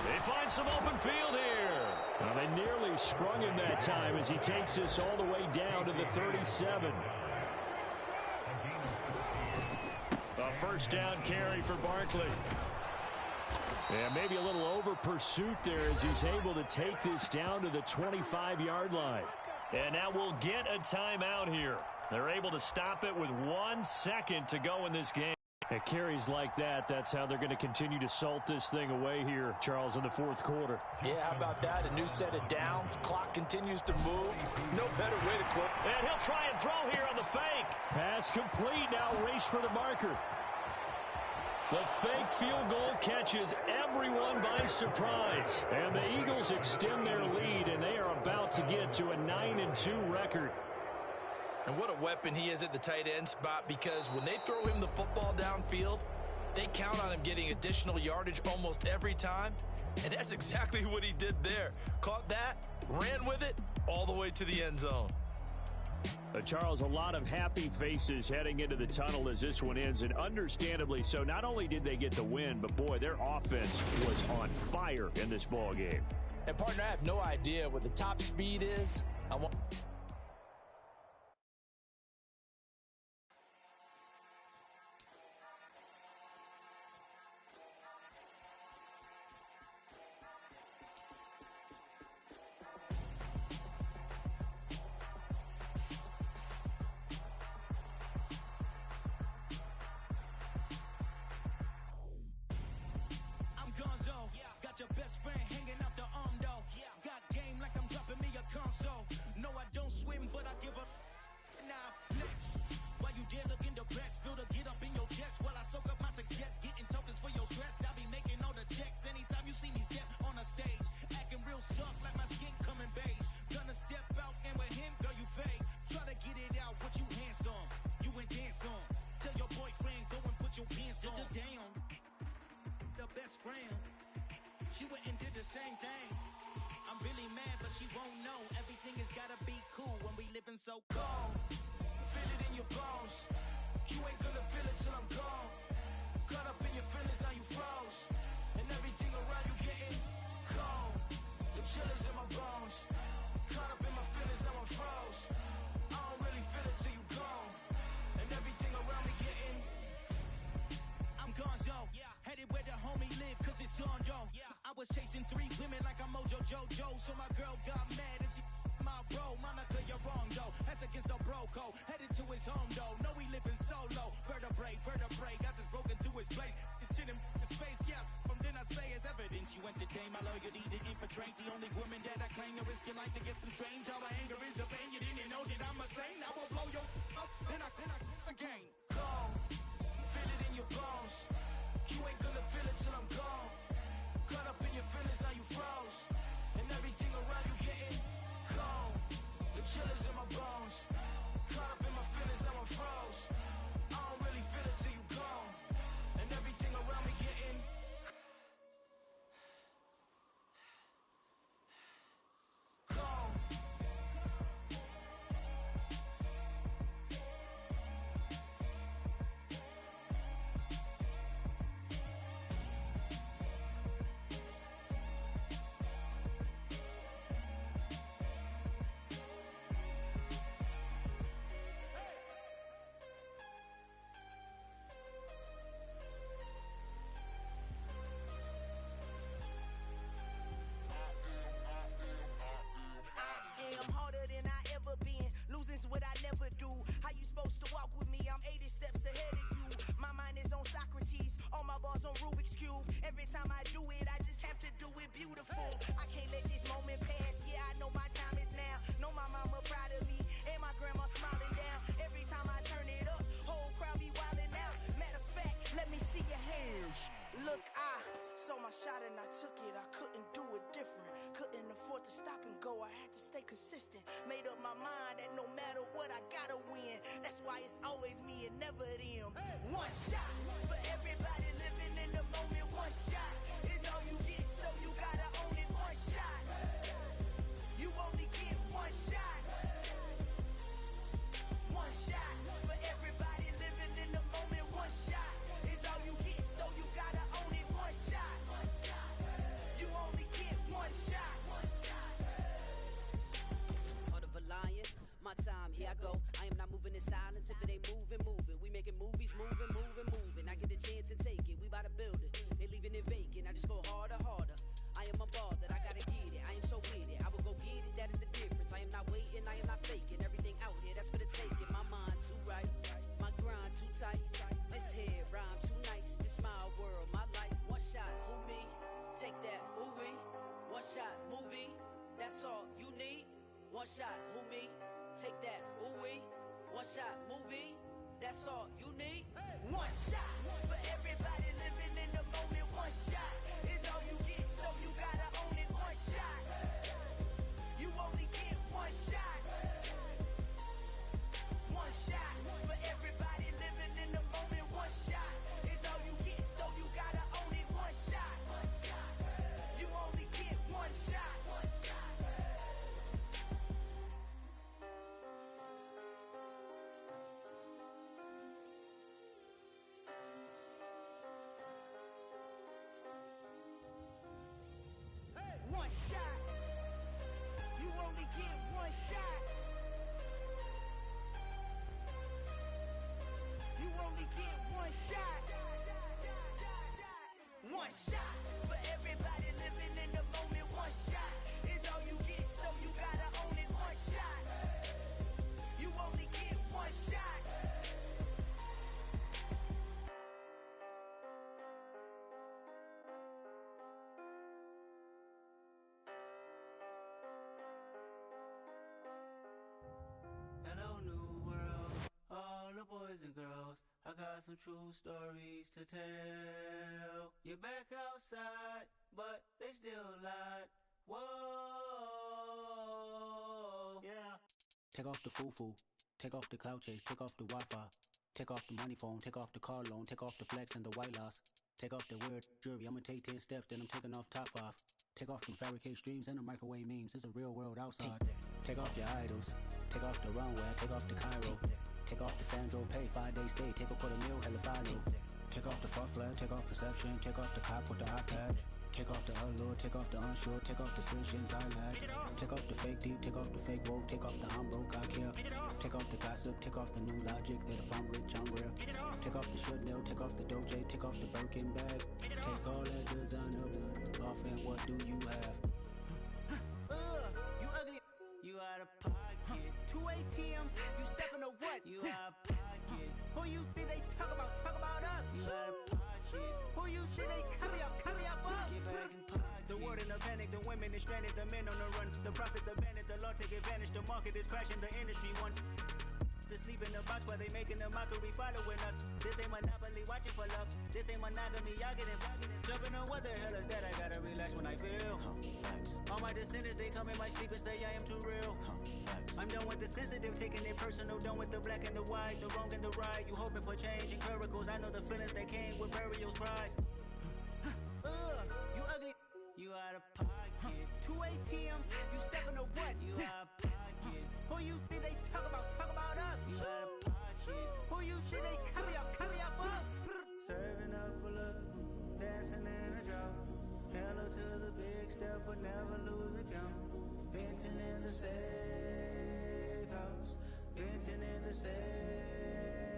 Speaker 2: They find some open field here.
Speaker 5: Well, they nearly sprung him that time as he takes this all the way down to the 37.
Speaker 2: A first down carry for Barkley.
Speaker 5: And maybe a little over pursuit there as he's able to take this down to the 25-yard line.
Speaker 2: And now we'll get a timeout here. They're able to stop it with 1 second to go in this game.
Speaker 5: At carries like that, that's how they're going to continue to salt this thing away here, Charles, in the fourth quarter.
Speaker 3: Yeah, how about that? A new set of downs. Clock continues to move. No better way to close.
Speaker 2: And he'll try and throw here on the fake.
Speaker 5: Pass complete. Now race for the marker.
Speaker 2: The fake field goal catches everyone by surprise.
Speaker 5: And the Eagles extend their lead, and they are about to get to a 9-2 record.
Speaker 3: And what a weapon he is at the tight end spot, because when they throw him the football downfield, they count on him getting additional yardage almost every time. And that's exactly what he did there. Caught that, ran with it, all the way to the end zone.
Speaker 5: Charles, a lot of happy faces heading into the tunnel as this one ends, and understandably so. Not only did they get the win, but boy, their offense was on fire in this ball game.
Speaker 3: And partner, I have no idea what the top speed is.
Speaker 1: She went and did the same thing. I'm really mad, but she won't know. Everything has gotta be cool when we living so cold. Feel it in your bones. You ain't gonna feel it till I'm gone. Caught up in your feelings, now you froze. And everything around you getting cold. The chill is in my bones. Caught up in my feelings, now I'm froze. I don't really feel it till you gone. And everything around me getting I'm gonzo. Headed where the homie live, cause it's on, yo. I was chasing 3 women like I'm Mojo Jojo. So my girl got mad and she my bro. Monica, you're wrong, though. That's against a bro code. Headed to his home, though. No, we living solo. Vertebrae. Got just broken to his place. It's chin in his face, yeah. From then I say it's evidence. You entertain my loyalty to infiltrate. The only woman that I claim to risk your life to get some strange. All my anger is a pain. You didn't know that I'm a saint. I will blow your up. Then I again. Go. Feel it in your bones. You ain't gonna feel it till I'm gone. Caught up in your feelings, now you froze. And everything around you getting cold. The chill is in my bones. Caught up in my feelings, now I'm froze. I don't really feel it till you gone. And everything around me getting cold. consistent. Made up my mind that no matter what, I gotta win. That's why it's always me and never them. One shot for everybody living in the moment. One shot is all you get, so you gotta own it. One shot. You only get one shot. One shot for everybody living in the moment. One shot is all you get, so you gotta own it. One shot. You only get one shot. Heart of a lion, my time, here I go. I am not moving in silence. If it ain't moving, moving. We making movies, moving. I get a chance and take it. We bout to build it. They leaving it vacant. I just go harder. I am a ball that I gotta get it. I am so with it. I will go get it. That is the difference. I am not waiting. I am not faking. Everything out here, that's for the taking. My mind too right. My grind too tight. This head rhyme too nice. This my world, my life. One shot, who me? Take that, ooh-wee. One shot, movie. That's all you need. One shot, who me? Take that, ooh-wee. One shot, movie. That's all you need. One shot for everybody living in the moment. One shot is all you get, so you gotta own it. One shot. You only get one shot. One shot for everybody living in the moment. One shot is all you get, so you gotta own it. One shot. You only get one shot. One shot. You only get one shot. You only get one shot. One shot for everybody living in the moment. One shot is all you get, so you gotta own it. One shot. You only get one shot.
Speaker 6: Hello, new world, all the boys and girls. I got some true stories to tell. You're back outside, but they still lied. Whoa, yeah. Take off the foo-foo, take off the cloud chase, take off the Wi-Fi, take off the money phone, take off the car loan, take off the flex and the white loss. Take off the weird jewelry, I'ma take 10 steps, then I'm taking off top 5. Take off them fabricate streams and the microwave memes, it's a real world outside. Take off your idols, take off the runway, take off the Cairo. Take off the Sandro pay, 5-day stay, take a quarter meal, hella final. Take off the fuck flag, take off perception, take off the cop with the iPad. Take off the allure, take off the unsure, take off decisions I lack. Take off the fake deep, take off the fake woke, take off the I'm broke, I care. Take off the gossip, take off the new logic that if I'm rich, I'm real. Take off the should know, take off the Doja, take off the Birkin bag. Take all that designer off and what do you have?
Speaker 1: You ugly.
Speaker 6: You out of pocket.
Speaker 1: 2 ATMs, you stepping to what?
Speaker 6: You out of pocket.
Speaker 1: Who you think they talk about? Talk about us.
Speaker 6: You out of pocket.
Speaker 1: Who you think they carry up us?
Speaker 6: Get back in pocket.
Speaker 1: The world in a panic, the women is stranded, the men on the run. The profits abandoned, the law take advantage. The market is crashing, the industry wants to sleep in the box while they making a mockery following us. This ain't monopoly, watching for love. This ain't monogamy, y'all getting jumping on what the hell is that? I gotta relax when I feel. All my descendants, they come in my sleep and say I am too real. I'm done with the sensitive, taking it personal. Done with the black and the white, the wrong and the right. You hoping for change and miracles. I know the feelings that came with burials, cries. You ugly.
Speaker 6: You out of pocket.
Speaker 1: 2 ATMs, you stepping to what?
Speaker 6: You out of pocket.
Speaker 1: Who you think they talk about? Talk about us.
Speaker 6: You out of pocket.
Speaker 1: Who you think they carry up us?
Speaker 6: Serving up a look, dancing in a drop. Hello to the big step, but never lose a count. Venting in the safe house. Venting in the safe.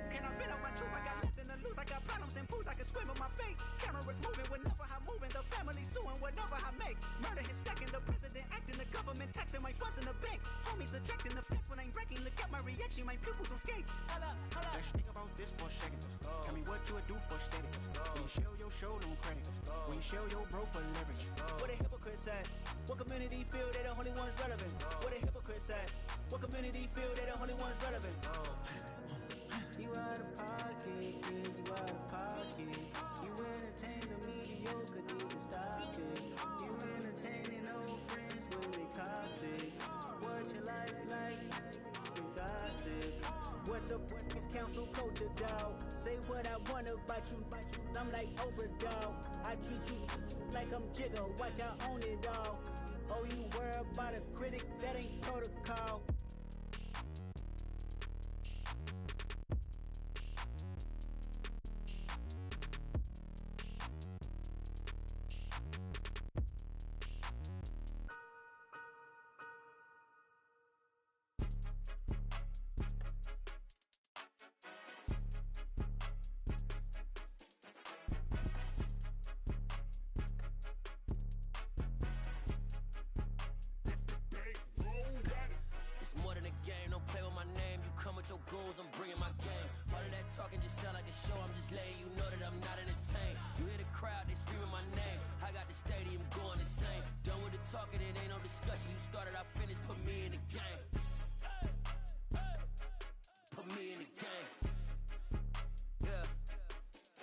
Speaker 1: Can I vent out my truth? I got nothing to lose. I got problems and pools. I can swim in my fate. Cameras moving whenever I'm moving. The family suing whatever I make. Murder is stacking. The president acting. The government taxing my funds in the bank. Homies ejecting the fence when I'm breaking. Look at my reaction. My pupils on skates. Hold up.
Speaker 6: Let's think about this for a second. Tell me what you would do for steady. When you show your show, no credit. When you show your bro for leverage.
Speaker 1: What a hypocrite said. What community feel they the only ones relevant? What a hypocrite said. What community feel they the only ones relevant?
Speaker 6: You out of pocket, yeah, you out of pocket. You entertain the mediocre, need to stop it. You entertaining old friends when they toxic. What you like? the council culture, dog. Say what I want about you. I'm like overdog. I treat you like I'm Jigga. Watch I own it all. Oh, you worry about a critic? That ain't protocol.
Speaker 7: Goals, I'm bringing my game. All of that talking just sound like a show. I'm just letting you know that I'm not entertained. You hear the crowd, they screaming my name. I got the stadium going insane. Done with the talking, it ain't no discussion. You started, I finished, put me in the game. Put me in the game. Yeah.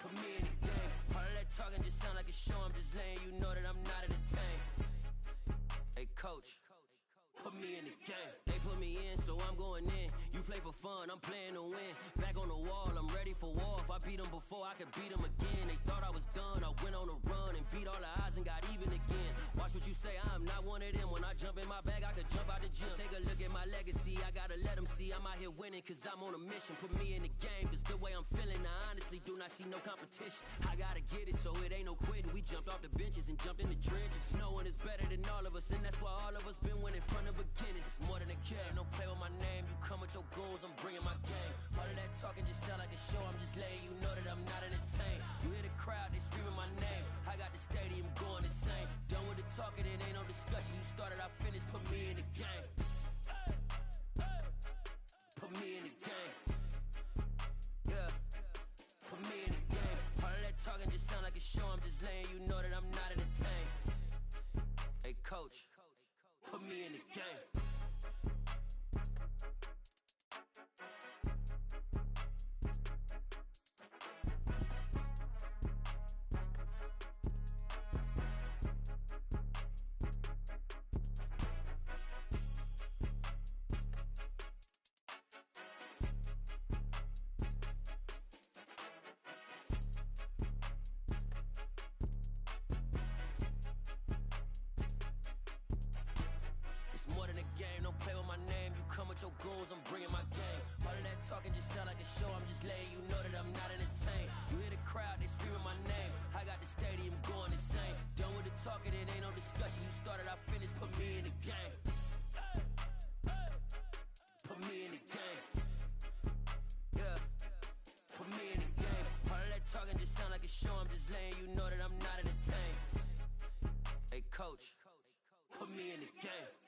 Speaker 7: Put me in the game. All of that talking just sound like a show. I'm just letting you know that I'm not entertained. Hey, coach, put me in the game. They put me in, so I'm going in. You play for fun, I'm playing to win. Back on the wall, I'm ready for war. If I beat them before, I could beat them again. They thought I was done, I went on a run and beat all the odds and got even again. Watch what you say, I'm not one of them. When I jump in my bag, I could jump out the gym. Take a look at my legacy, I gotta let them see I'm out here winning, cause I'm on a mission. Put me in the game, cause the way I'm feeling, I honestly do not see no competition. I gotta get it, so it ain't no quitting. We jumped off the benches and jumped in the trenches. No one is better than all of us, and that's why all of us been winning from the beginning. It's more than a kid, don't play with my name. You come with your goals, I'm bringing my game. All of that talking just sound like a show. I'm just letting you know that I'm not entertained. You hear the crowd, they screaming my name. I got the stadium going insane. Done with the talking, it ain't no discussion. You started, I finished, put me in the game. Put me in the game. Yeah. Put me in the game. All of that talking just sound like a show. I'm just letting you know that I'm not entertained. Hey, coach, put me in the game. Your goals, I'm bringing my game. All of that talking just sound like a show. I'm just letting you know that I'm not entertained. You hear the crowd, they screaming my name. I got the stadium going insane. Done with the talking, it ain't no discussion. You started, I finished, put me in the game. Put me in the game. Yeah. Put me in the game. All of that talking just sound like a show. I'm just letting you know that I'm not entertained. Hey, coach, put me in the game.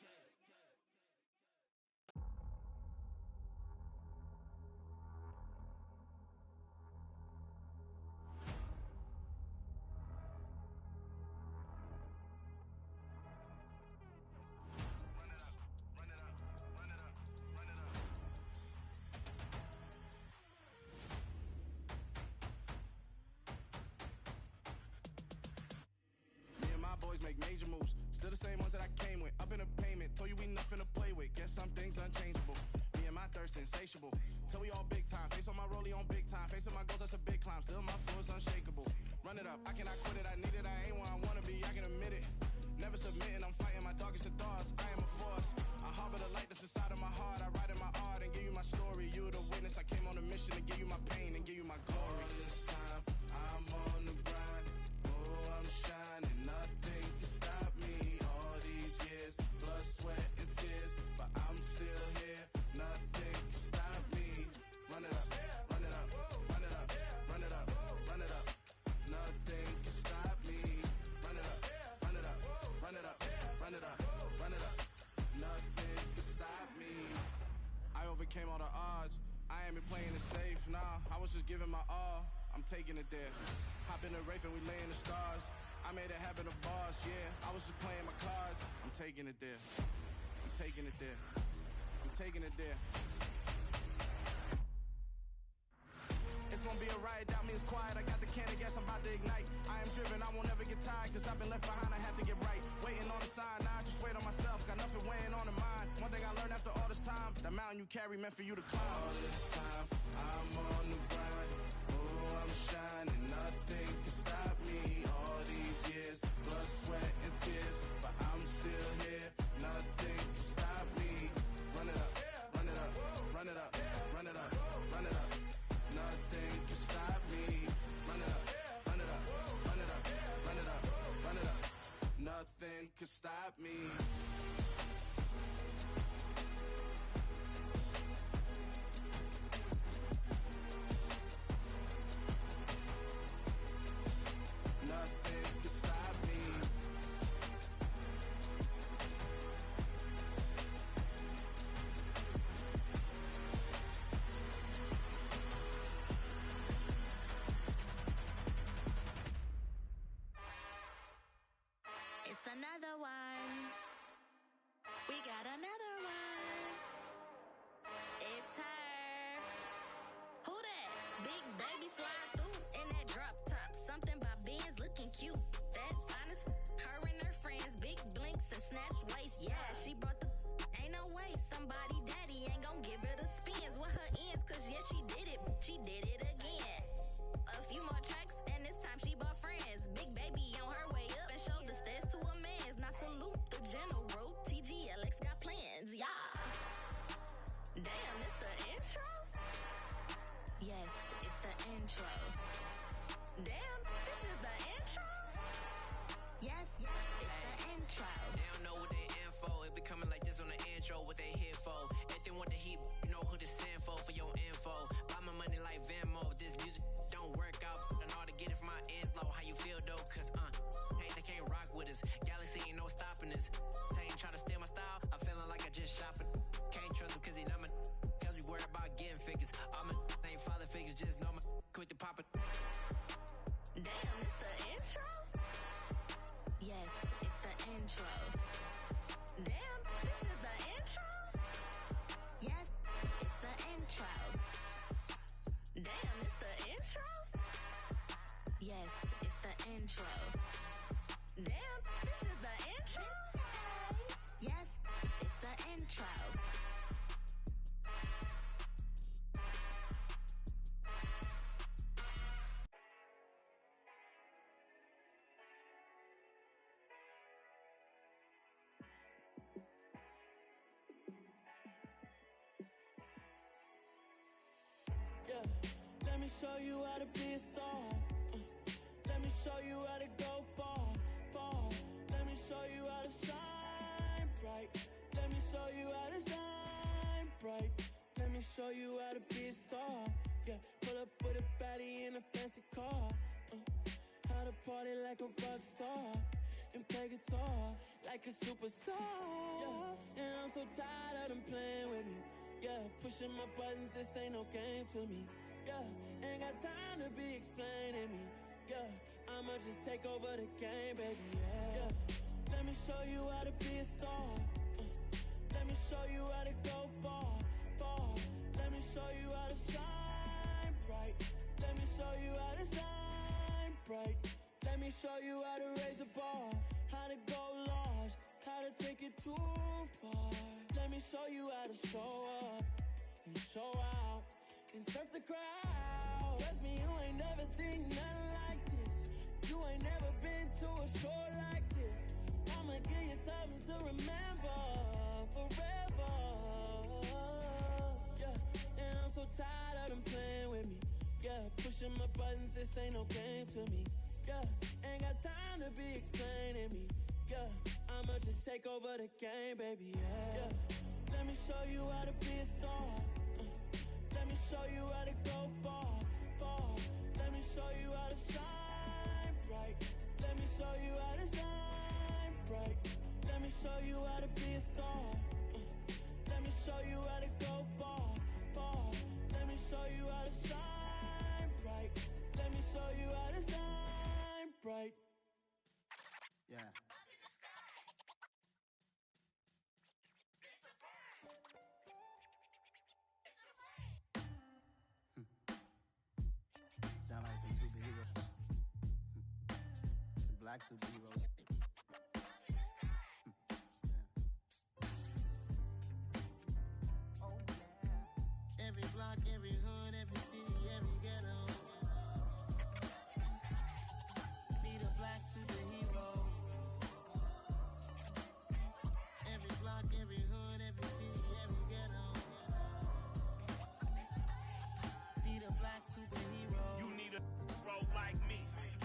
Speaker 8: Make major moves, still the same ones that I came with. Up in a payment, told you we nothing to play with. Guess some things unchangeable. Me and my thirst insatiable. Till we all big time. Face on my rollie on big time. Facing my goals, that's a big climb. Still my flow is unshakable. Run it up, I cannot quit it. I need it, I ain't where I wanna be. I can admit it. Never submitting, I'm fighting my darkest of thoughts. I am a force. I harbor the light that's inside of my heart. I write in my art and give you my story. You the witness. I came on a mission to give you my pain and give you my glory. All this time, I'm on the grind. Oh, I'm shining. Nothing can stop me. All these years, blood, sweat, and tears. But I'm still here. Nothing can stop me. Run it up, run it up, run it up, run it up, run it up. Nothing can stop me. Run it up, run it up, run it up, run it up, run it up. Nothing can stop me. I overcame all the odds. I ain't been playing it safe, nah. I was just giving my all. I'm taking it there. Hop in the Wraith and we lay in the stars. I made it happen, the boss, yeah. I was just playing my cards. I'm taking it there. I'm taking it there. I'm taking it there. It's gonna be a riot, doubt me it's quiet. I got the can of gas, I'm about to ignite. I am driven, I won't never get tired, cause I've been left behind, I had to get right. Waiting on the sign, now I just wait on myself, got nothing weighing on the mind. One thing I learned after all this time, The mountain you carry meant for you to climb. All this time, I'm on the grind. Oh, I'm shining, nothing can stop me. All these years, blood, sweat, and tears, but I'm still here. Nothing can stop me. Run it up, run it up, run it up, run it up, run it up. Nothing can stop me. Run it up, run it up, run it up, run it up, run it up. Nothing can stop me. Nothing can stop me.
Speaker 9: It's another one. We got another one. It's her. Who that? Big baby slide through in that drop top. Something by Benz looking cute. That's honest. Her and her friends, big blinks and snatch waist. Yeah, she brought the. Ain't no way somebody daddy ain't gon' give her the spins with her ends. Cause yeah, she did it. She did it again. A few more tracks and this time she bought friends. Big baby on her way up and showed the stairs to a man's. Now salute the general. TGLX got plans. Yeah. Damn, it's the intro? Yes, it's the intro. Damn, this is the intro? Yes, it's the intro.
Speaker 7: They don't know what they info. If it coming like this on the intro, what they here for? If they want the heat, you know who to send for your info. Buy my money like Venmo. If this music don't work out, I know how to get it from my ends low. How you feel though? Cause hey, they can't rock with us. Galaxy ain't no stopping us. They ain't trying to steal my style. I'm feeling like I just shop it. Can't trust them cause they not my. Cause we worried about getting figures. All my ain't father figures, just know my quick to pop it.
Speaker 9: Damn, it's the intro? Yes, it's the intro. Damn, this is the intro? Yes, it's the intro. Damn, it's the intro? Yes, it's the intro. Damn, this is the intro? Yes, it's the intro.
Speaker 1: Yeah, let me show you how to be a star. Let me show you how to go far, far. Let me show you how to shine bright. Let me show you how to shine bright. Let me show you how to be a star. Yeah, pull up with a baddie in a fancy car. How to party like a rock star and play guitar like a superstar. Yeah, and I'm so tired of them playing with me. Yeah, pushing my buttons, this ain't no game to me. Yeah, ain't got time to be explaining me. Yeah, I'ma just take over the game, baby. Yeah, let me show you how to be a star. Let me show you how to go far, far. Let me show you how to shine bright. Let me show you how to shine bright. Let me show you how to raise a bar, how to go large, how to take it too far. Let me show you how to show up and show out and surf the crowd. Trust me, you ain't never seen nothing like this. You ain't never been to a show like this. I'ma give you something to remember forever. Yeah, and I'm so tired of them playing with me. Yeah, pushing my buttons, this ain't no game to me. Yeah, ain't got time to be explaining me. Yeah, I'ma just take over the game, baby. Yeah, let me show you how to be a star. Let me show you how to go far, far. Let me show you how to shine bright. Let me show you how to shine bright. Let me show you how to be a star. Let me show you how to go far, far. Let me show you how to shine bright. Let me show you how to shine bright.
Speaker 8: Yeah. Sound like some superheroes. Some black superheroes. Oh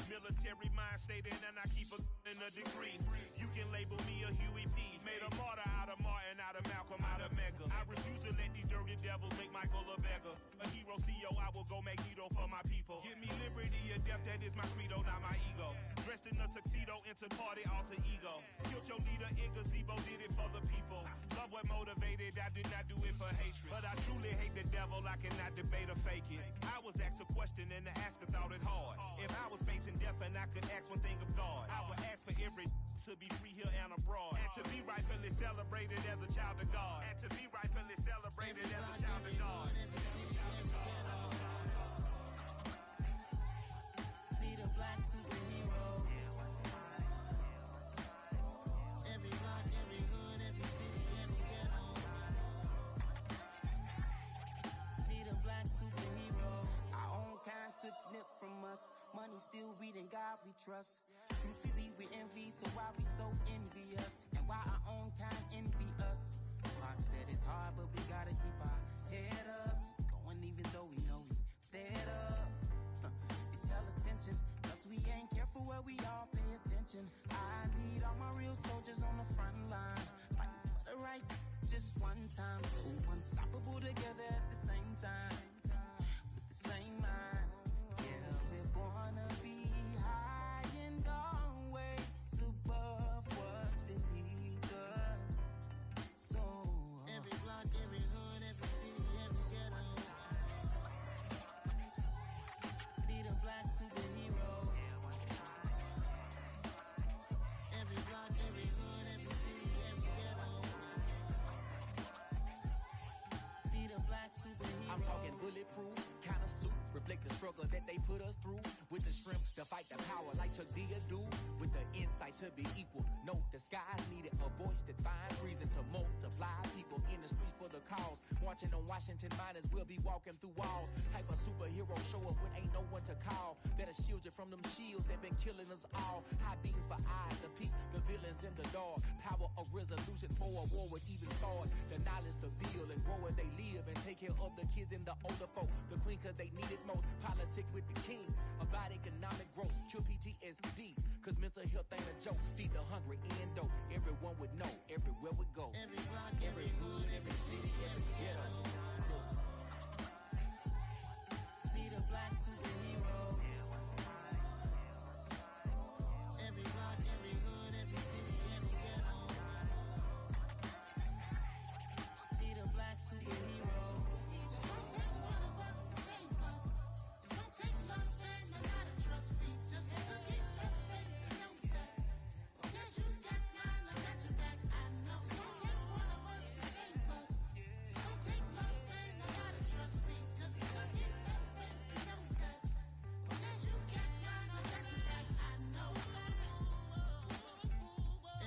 Speaker 10: Military mind stated, and I keep in a degree. You can label me a Huey P. Made a martyr out of Martin, out of Malcolm, out of Mega. I refuse to let these dirty devils make Michael a beggar. A hero CEO, I will go Magneto for my people. Give me liberty or death, that is my credo, not my ego. Dressed in a tuxedo, into party, alter ego. Killed your leader in gazebo, did it for the people. Love what motivated, I did not do it for hatred. But I truly hate the devil, I cannot debate or fake it. I was asked a question and the asker thought it hard. If I was facing death and I could ask one thing of God, I would ask for every to be free here and abroad. And to be rightfully celebrated as a child of God. And to be rightfully celebrated as a child of God.
Speaker 1: Need a black superhero. Every block, every hood, every city, every ghetto. Need a black superhero. Our own kind took nip from us. Money still reading God we trust. Truthfully we envy, so why we so envious? And why our own kind envy us? Pac said it's hard, but we gotta keep our head up. Going even though we know we fed up. It's hella tension, cause we ain't careful where we all pay attention. I need all my real soldiers on the front line, fighting for the right just one time. So unstoppable together at the same time, with the same mind. Yeah, we're born to be high and always above what's beneath us. So every block, every hood, every city, every ghetto. Need a black superhero. Every block, every hood, every city, every ghetto. Need a black superhero.
Speaker 11: I'm talking bulletproof, kind of suit, reflect the struggle that they put us through. With the strength to fight the power like Chuck D do. With the insight to be equal, no disguise needed. A voice that finds reason to multiply. People in the streets for the cause. Marching on Washington miners will be walking through walls. Type of superhero show up when ain't no one to call. That'll shield you from them shields that been killing us all. High beams for eyes to peek the villains in the dark. Power of resolution for a war would even start. The knowledge to build and grow where they live and take care of the kids and the older folk. The queen cause they need it most. Politic with the kings. About economic growth. Cure PTSD. Cause mental health ain't a joke. Feed the hungry and dope. Everyone would know. Everywhere we go.
Speaker 1: Every block,
Speaker 11: Every hood, every city, every ghetto.
Speaker 1: Need a black superhero. Every block, every hood, every city, every ghetto. Need a black superhero. It's gonna take one of us to save us. It's gonna take love and a lot of trust. We just got to get that faith and know that. Because you got mine, I got your back. I know. It's gonna take one of us to save us. It's gonna take love and a lot of trust. We just got to get that faith and know that. Because you got mine, I got your back. I know.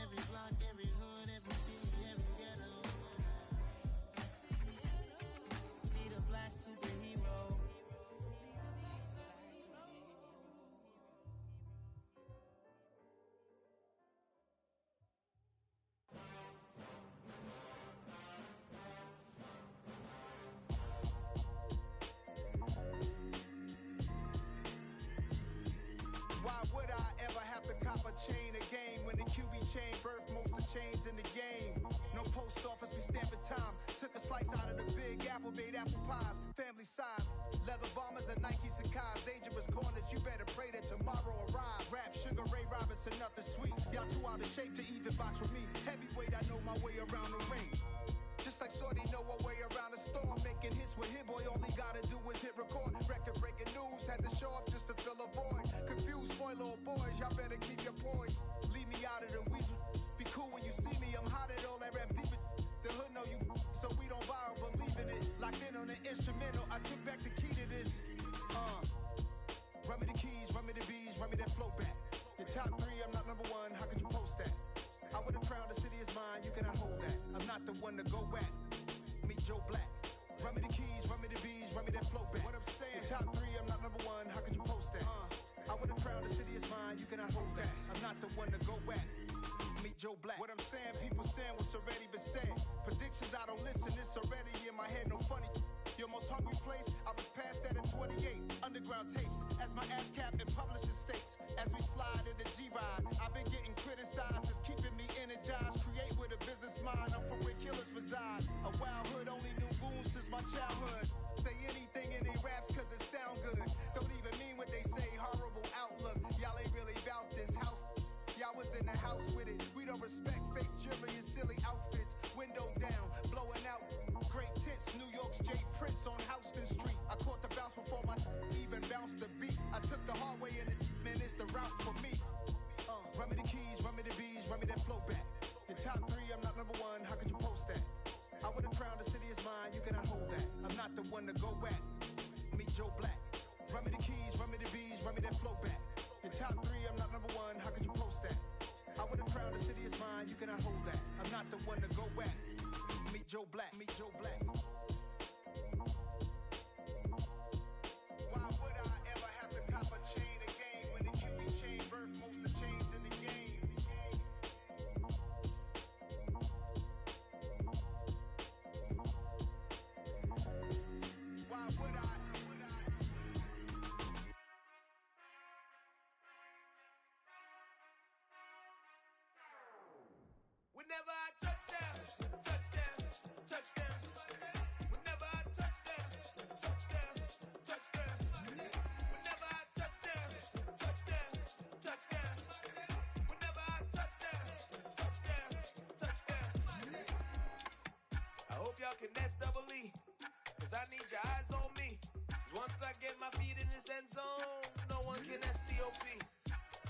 Speaker 1: Every block, every hood, every city, every ghetto. Need a black superhero.
Speaker 8: Why would I ever have to cop a chain again when the QB chain birthed most of the chains in the game? No post office, we stamping time. Took a slice out of the big apple, made apple pies, family size. Leather bombers and Nike Sakai's. Dangerous corners, you better pray that tomorrow arrives. Rap, Sugar Ray Robinson, nothing sweet. Y'all too out of shape to even box with me. Heavyweight, I know my way around the ring. Just like Shorty know her way around the storm. Making hits with Hit Boy, all he gotta do is hit record. Record breaking news, had to show up just to fill a void. Confused, spoil little boys, y'all better keep your poise. Leave me out of the weasel. Be cool when you see me, I'm hot at all that rap deep. The hood know you, so we don't borrow, believe in it. Locked in on the instrumental, I took back the key to this. Run me the keys, run me the bees, run me that flow back. Your top three, I'm not number one, how could you post that? I would have crowned the city is mine, you cannot hold that. I'm not the one to go at. Meet Joe Black. Run me the keys, run me the bees, run me that flow back. What I'm saying, your top three, I'm not number one, how could you post that? I would have crowned the city is mine, you cannot hold that. I'm not the one to go at. Meet Joe Black. What I'm saying, people saying what's already been said. Predictions, I don't listen, it's already in my head, no funny. Your most hungry place, I was past that at 28. Underground
Speaker 12: underground tapes. As my ass captain publishing states. As we slide in the G-Ride, I've been getting criticized. It's keeping me energized. Create with a business mind. I'm from where killers reside. A wild hood, only knew goons since my childhood. Say anything in they raps cause it sound good. Don't even mean what they say. Horrible outlook. Y'all ain't really about this house. Y'all was in the house with it. We don't respect fake jewelry and silly outfits. Window down, blowing out. Great tits, New York's J. Prince on Houston Street. I caught the bounce before my even bounced the beat. I took the hard way in it, man, it's the route for me. Run me the keys, run me the bees, run me that flow back. Your top 3, I'm not number 1, how could you post that? I would've crowned the city is mine, you cannot hold that. I'm not the one to go back. Meet Joe Black. Run me the keys, run me the bees, run me that flow back. Your top 3, I'm not number 1, how could you post that? I would've crowned the city is mine, you cannot hold that. I'm not the one to go back. Meet Joe Black, meet Joe Black. Why would I ever have to cop a chain again when the QB chain birthed most of the chains in the game? Why would I?
Speaker 13: Whenever I touchdown, touchdown, touchdown. Whenever I touchdown, touchdown, touchdown. Whenever I touchdown, touchdown, touchdown. Whenever I touchdown, touchdown, touchdown. I hope y'all can nest double E, cause I need your eyes on me. Once I get my feet in this end zone, no one can STOP.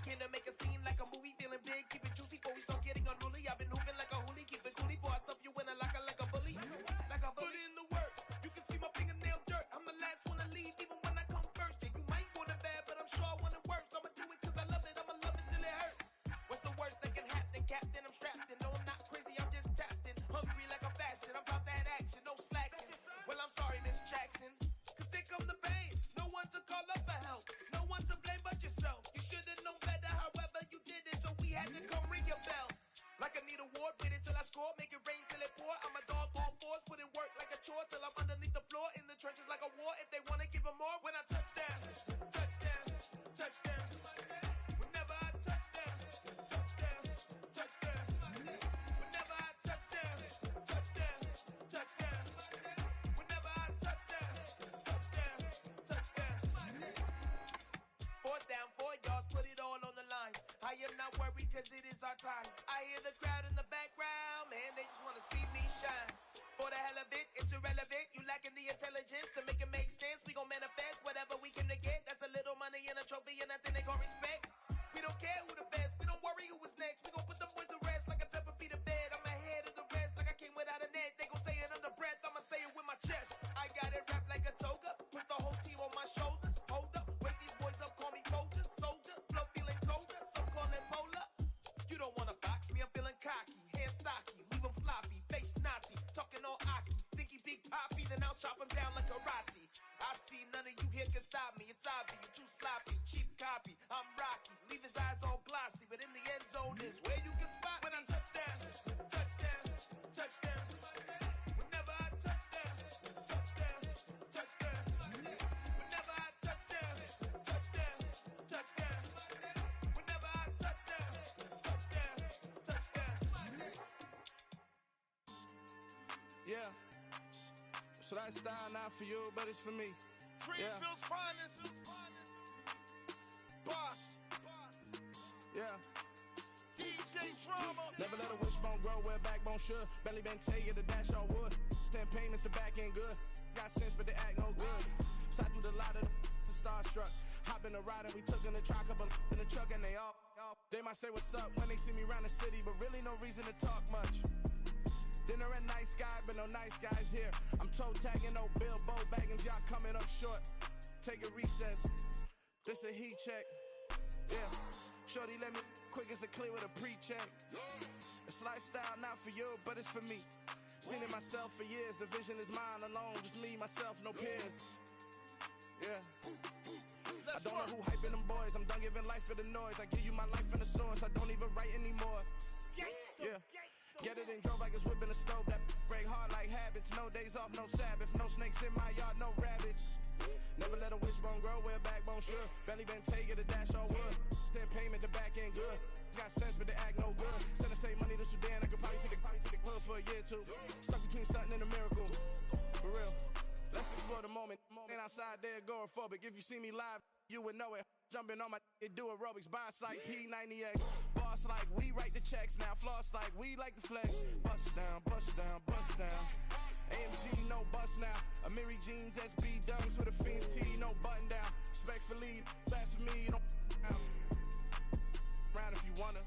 Speaker 13: Can I make a scene like a movie, feeling big, keep it juicy before we start getting unruly. I've been hooping like a hoolie, keep it coolie before I stuff you in a locker like a bully. Like a bully. Put in the work, you can see my fingernail dirt. I'm the last one to leave, even when I come first. Yeah, you might want it bad, but I'm sure I want it worse. I'ma do it cause I love it, I'ma love it till it hurts. What's the worst that can happen, Captain? I'm strapped in, no I'm not crazy, I'm just tapped in. Hungry like I'm fasting, I'm about that action, no slacking. Well, I'm sorry, Miss Jackson, cause here come the pain. No one to call up for help, no one to blame but yourself. You should've known better, however you did it, so we had to come ring your bell. Like I need a ward, wait until I score, make it rain till it pour. I'm a dog on fours, put in work like a chore till I'm underneath the floor, in the trenches like a war. If they wanna give them more, when I touchdown, touchdown, touchdown. Whenever I touchdown, touchdown, touchdown. Whenever I touchdown, touchdown, touchdown. Whenever I touchdown, touchdown, touchdown. 4th down, 4 yards, put it all on the line. I am not worried cause it is our time. I hear the crowd in the background, man, they just wanna see me shine. For the hell of it, it's irrelevant. You lacking the intelligence to make it make sense. We gon' manifest whatever we can to get. That's a little money and a trophy and nothing they call respect. We don't care who the best, we don't worry who was next. We gon' put them boys to rest like a 10 feet of bed. I'm ahead of the rest like I came without a net. They gon' say it under breath, I'ma say it with my chest. I got it wrapped like a toga, put the whole team on my shoulders. Hold up, wake these boys up, call me Folger, soldier, flow feeling colder, some call it polar. You don't wanna box me, I'm feeling cocky, hair stocky, leave him floppy, face naughty, talking all aki, think he big poppy, then I'll chop him down like karate. I see none of you here can stop me, it's obvious, you too sloppy, cheap copy, I'm rocky, leave his eyes all glossy, but in the end zone is where you can spot when I touchdown, touchdown, touchdown. Whenever I touchdown, touchdown, touchdown. Whenever I touchdown, touchdown, touchdown. Whenever I touchdown, touchdown, touchdown.
Speaker 8: Yeah. So that style not for you, but it's for me.
Speaker 13: Greenfield's finest. Boss.
Speaker 8: Yeah.
Speaker 13: DJ Drama.
Speaker 8: Never let a wishbone grow where backbone should. Belly been taking the dash all wood. 10 payments, the back end good. Got sense, but they act no good. Side through the lot of the starstruck. Hop in the ride and we took in the truck, couple in the truck and they all. They might say what's up when they see me around the city, but really no reason to talk much. Dinner at nice guy, but no nice guys here. I'm toe tagging, no Bilbo baggins, y'all coming up short. Take a recess. This a heat check. Yeah. Shorty let me quick as a clear with a pre-check. It's lifestyle not for you, but it's for me. Seen it myself for years. The vision is mine alone. Just me, myself, no peers. Yeah. I don't know who hyping them boys. I'm done giving life for the noise. I give you my life in the source. I don't even write anymore. Yeah. Get it and drove like it's whipping a stove. That break hard like habits. No days off, no Sabbath. No snakes in my yard, no rabbits. Never let a wishbone grow where back sure. Belly been taking the dash all wood. Then payment the back end good. Got sense but the act no good. Send the same money to Sudan. I could probably take the hood for a year or two. Stuck between stunting and a miracle. For real. Let's explore the moment. Ain't outside there agoraphobic. If you see me live, you would know it. Jumping on my do aerobics. Boss like P90X. Boss like we write the checks now. Floss like we like the flex. Bust down, bust down, bust down. AMG, no bust now. Amiri jeans, SB dunks with a Fiends tee, no button down. Respectfully, that's for me, you don't down. Round if you wanna,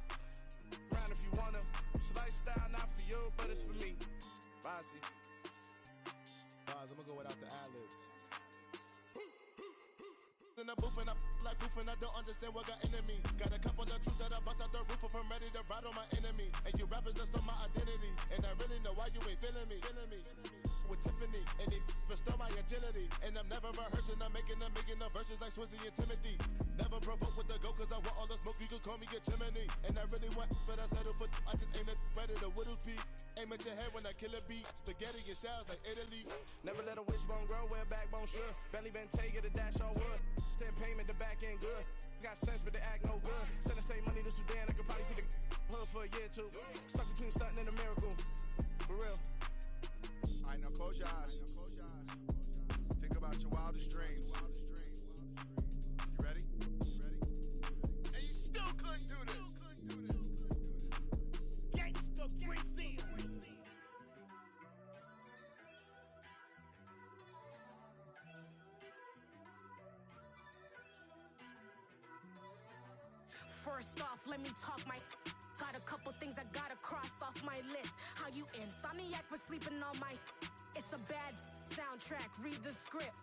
Speaker 8: round if you wanna. It's lifestyle, not for you, but it's for me. Bossy.
Speaker 12: I'm gonna go without the ad-libs. In the booth and I like proof and I don't understand what got into me. Got a couple of truths that I bust out the roof if I'm ready to ride on my enemy. And you rappers just stole my identity, and I really know why you ain't feeling me. With Tiffany, and they restore my agility. And I'm never rehearsing, I'm making no verses like Swizzy and Timothy. Never provoke with the go, cause I want all the smoke, you can call me a chimney. And I really want, but I settle for, I just aim it ready to Whittles Peak. Aim at your head when I kill a beat. Spaghetti and shells like Italy.
Speaker 8: Never let a wishbone grow where a backbone should. Belly been taking the dash all wood. Then payment the back end good. Got sense but the act no good. Send the same money to Sudan. I could probably take the hood for a year or two. Stuck between stunting and a miracle. For real.
Speaker 12: Alright, now close your eyes. Think about your wildest dreams. You ready? And you still couldn't do this.
Speaker 1: Gangsta Brazil. First off, let me talk my. Got a couple things I gotta cross off my list. How you insomniac for sleeping on my. It's a bad soundtrack, read the script.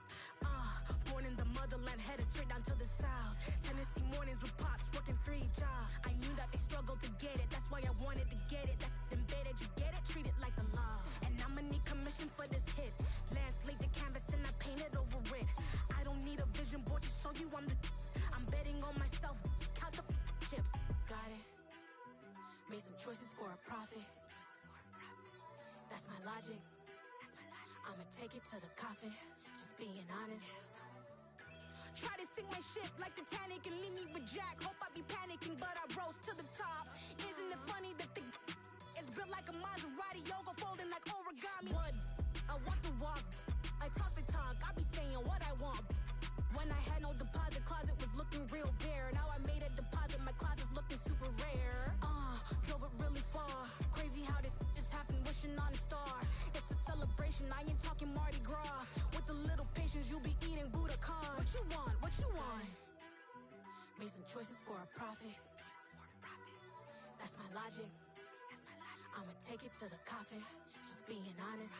Speaker 1: Born in the motherland, headed straight down to the south. Tennessee mornings with pops, working 3 jobs. I knew that they struggled to get it, that's why I wanted to get it. That embedded, you get it, treat it like a law. And I'ma need commission for this hit. Lance laid the canvas and I painted over it. I don't need a vision board to show you I'm the. I'm betting on myself, count the chips. Got it. Made some choices for a profit. That's my logic. I'ma take it to the coffin. Just being honest. Try to sink my ship like Titanic and leave me with Jack. Hope I be panicking, but I rose to the top. Isn't it funny that the is built like a Maserati, yoga folding like origami? What? I walk the walk. I talk the talk. I be saying what I want. When I had no deposit, closet was looking real bare. Now I made a deposit, my closet's looking super rare. Drove it really far. Crazy how did this happen, wishing on a star. It's a celebration, I ain't talking Mardi Gras. With a little patience, you'll be eating Budokan. What you want? What you want? Made some choices for a profit. That's my logic. I'ma take it to the coffin. Just being honest.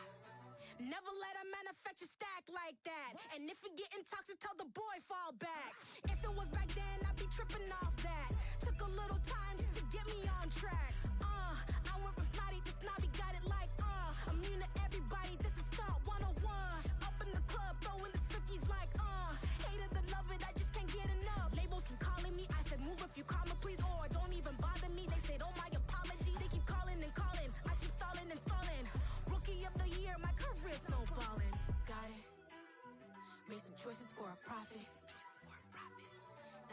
Speaker 1: Never let a manufacture stack like that. And if it getting toxic, tell the boy fall back. If it was back then, I'd be tripping off that. Took a little time just to get me on track. I went from snotty to snobby, got it like immune to everybody, this is stunt 101. Up in the club, throwing the 50s like hate it or love it, I just can't get enough. Labels keep calling me, I said move if you call me please, or don't even bother me. They said oh my apologies, they keep calling and calling. I keep stalling and stalling. Rookie of the year, my career snowballing. Got it. Made some choices for a profit.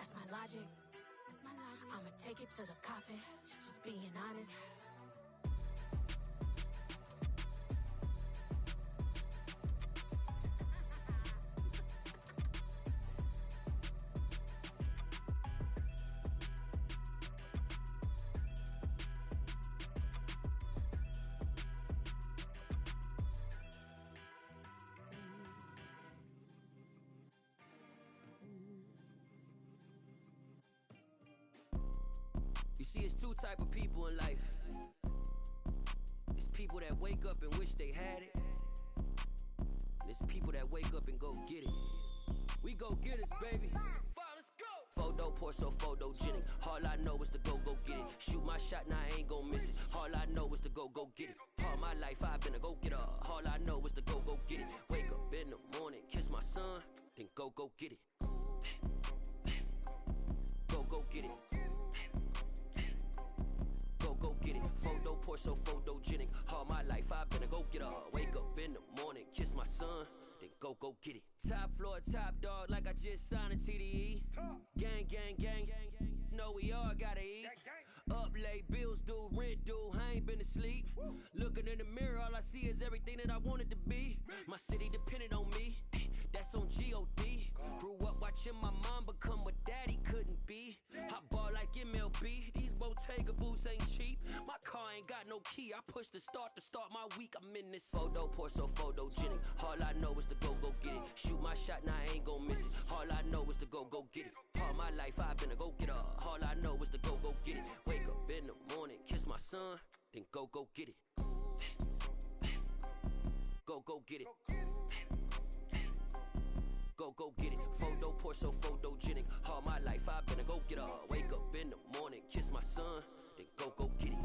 Speaker 1: That's my logic. I'ma take it to the coffin. Just being honest.
Speaker 7: You see, it's 2 type of people in life. It's people that wake up and wish they had it. And it's people that wake up and go get it. We go get it, baby. Let's go. Photo poor, so photogenic. All I know is to go get it. Shoot my shot, now I ain't gon' miss it. All I know is to go get it. All my life I've been a go-getter. All I know is to go get it. Wake up in the morning, kiss my son, then go get it. Go get it. Go get it. Photo poor, so photogenic. All my life I've been a go-getter. Wake up in the morning, kiss my son, then go get it. Top floor, top dog, like I just signed a TDE. Gang, gang, gang, know we all gotta eat. Up late, bills due, rent due, I ain't been asleep. Looking in the mirror, all I see is everything that I wanted to be. My city depended on me, that's on G.O.D. Grew up watching my mom become what daddy couldn't be. I ball like MLB, these Bottega boots ain't cheap. My car ain't got no key, I push the start to start my week. I'm in this photo, pour so photogenic. All I know is to go get it. Shoot my shot, now I ain't gon' miss it. All I know is to go get it. All my life I've been a go-getter. All I know is to go get it. Wake up in the morning, kiss my son, then go get it. Go get it. Go get it. Photo, pour so photogenic. All my life I've been a go-getter. Wake up in the morning, kiss my son, then go get it.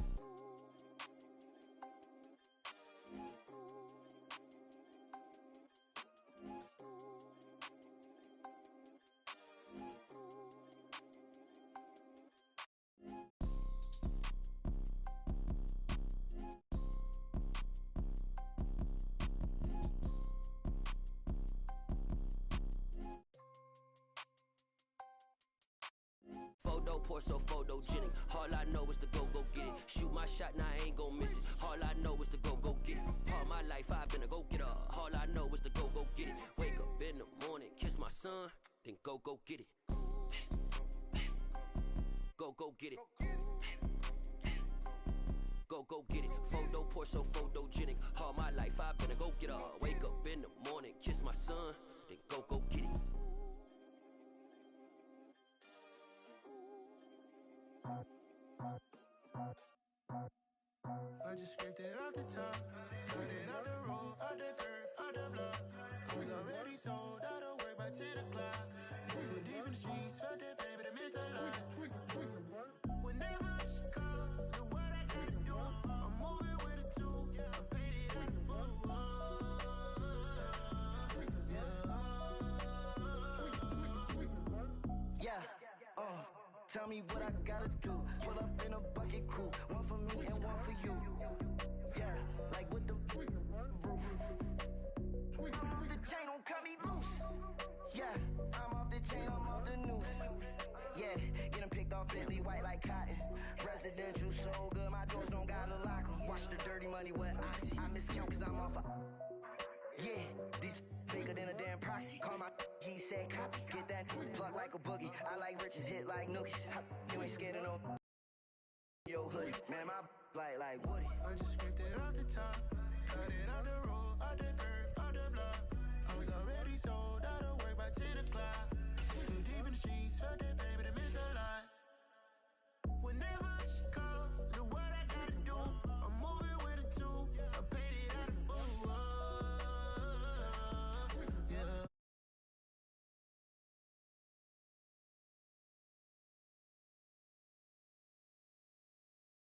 Speaker 7: Photo, pour so photogenic. All I know is to go get it. Shoot my shot, now I ain't gon' miss it. All I know is to go get it. All my life I've been a go-getter. All I know is to go get it. Wake up in the morning, kiss my son, then go get it. Go get it. Go get it. Photo, pour so photogenic. All my life I've been a go-getter. Wake up in the morning, kiss my son, then go get it.
Speaker 12: I just scraped it off the top, cut it out the road, out the curve, out the block. I was already sold, out of work by 10 o'clock. Too deep in the streets, felt that pain, but it meant a lot. Whenever she calls, the what I gotta do, I'm moving with a two, I paid it out the full. Yeah, tell me what I gotta do. Pull up in a bucket crew, one for me and one for you. Yeah, like with the roof. I'm off the chain, don't cut me loose. Yeah, I'm off the chain, I'm off the noose. Yeah, get them picked off Bentley, white like cotton. Residential so good, my doors don't gotta lock 'em. Watch the dirty money with Oxy. I miscount cause I'm off a... Yeah, these bigger than a damn proxy. Call my he said copy. Get that plug like a boogie. I like riches, hit like nookies. You ain't scared of no... Yo hoodie, man, my like Woody. I just scraped it off the top, cut it out the road, out the curve, out the block. I was already sold, out of work by 10 o'clock. Too deep in the streets, felt that pain.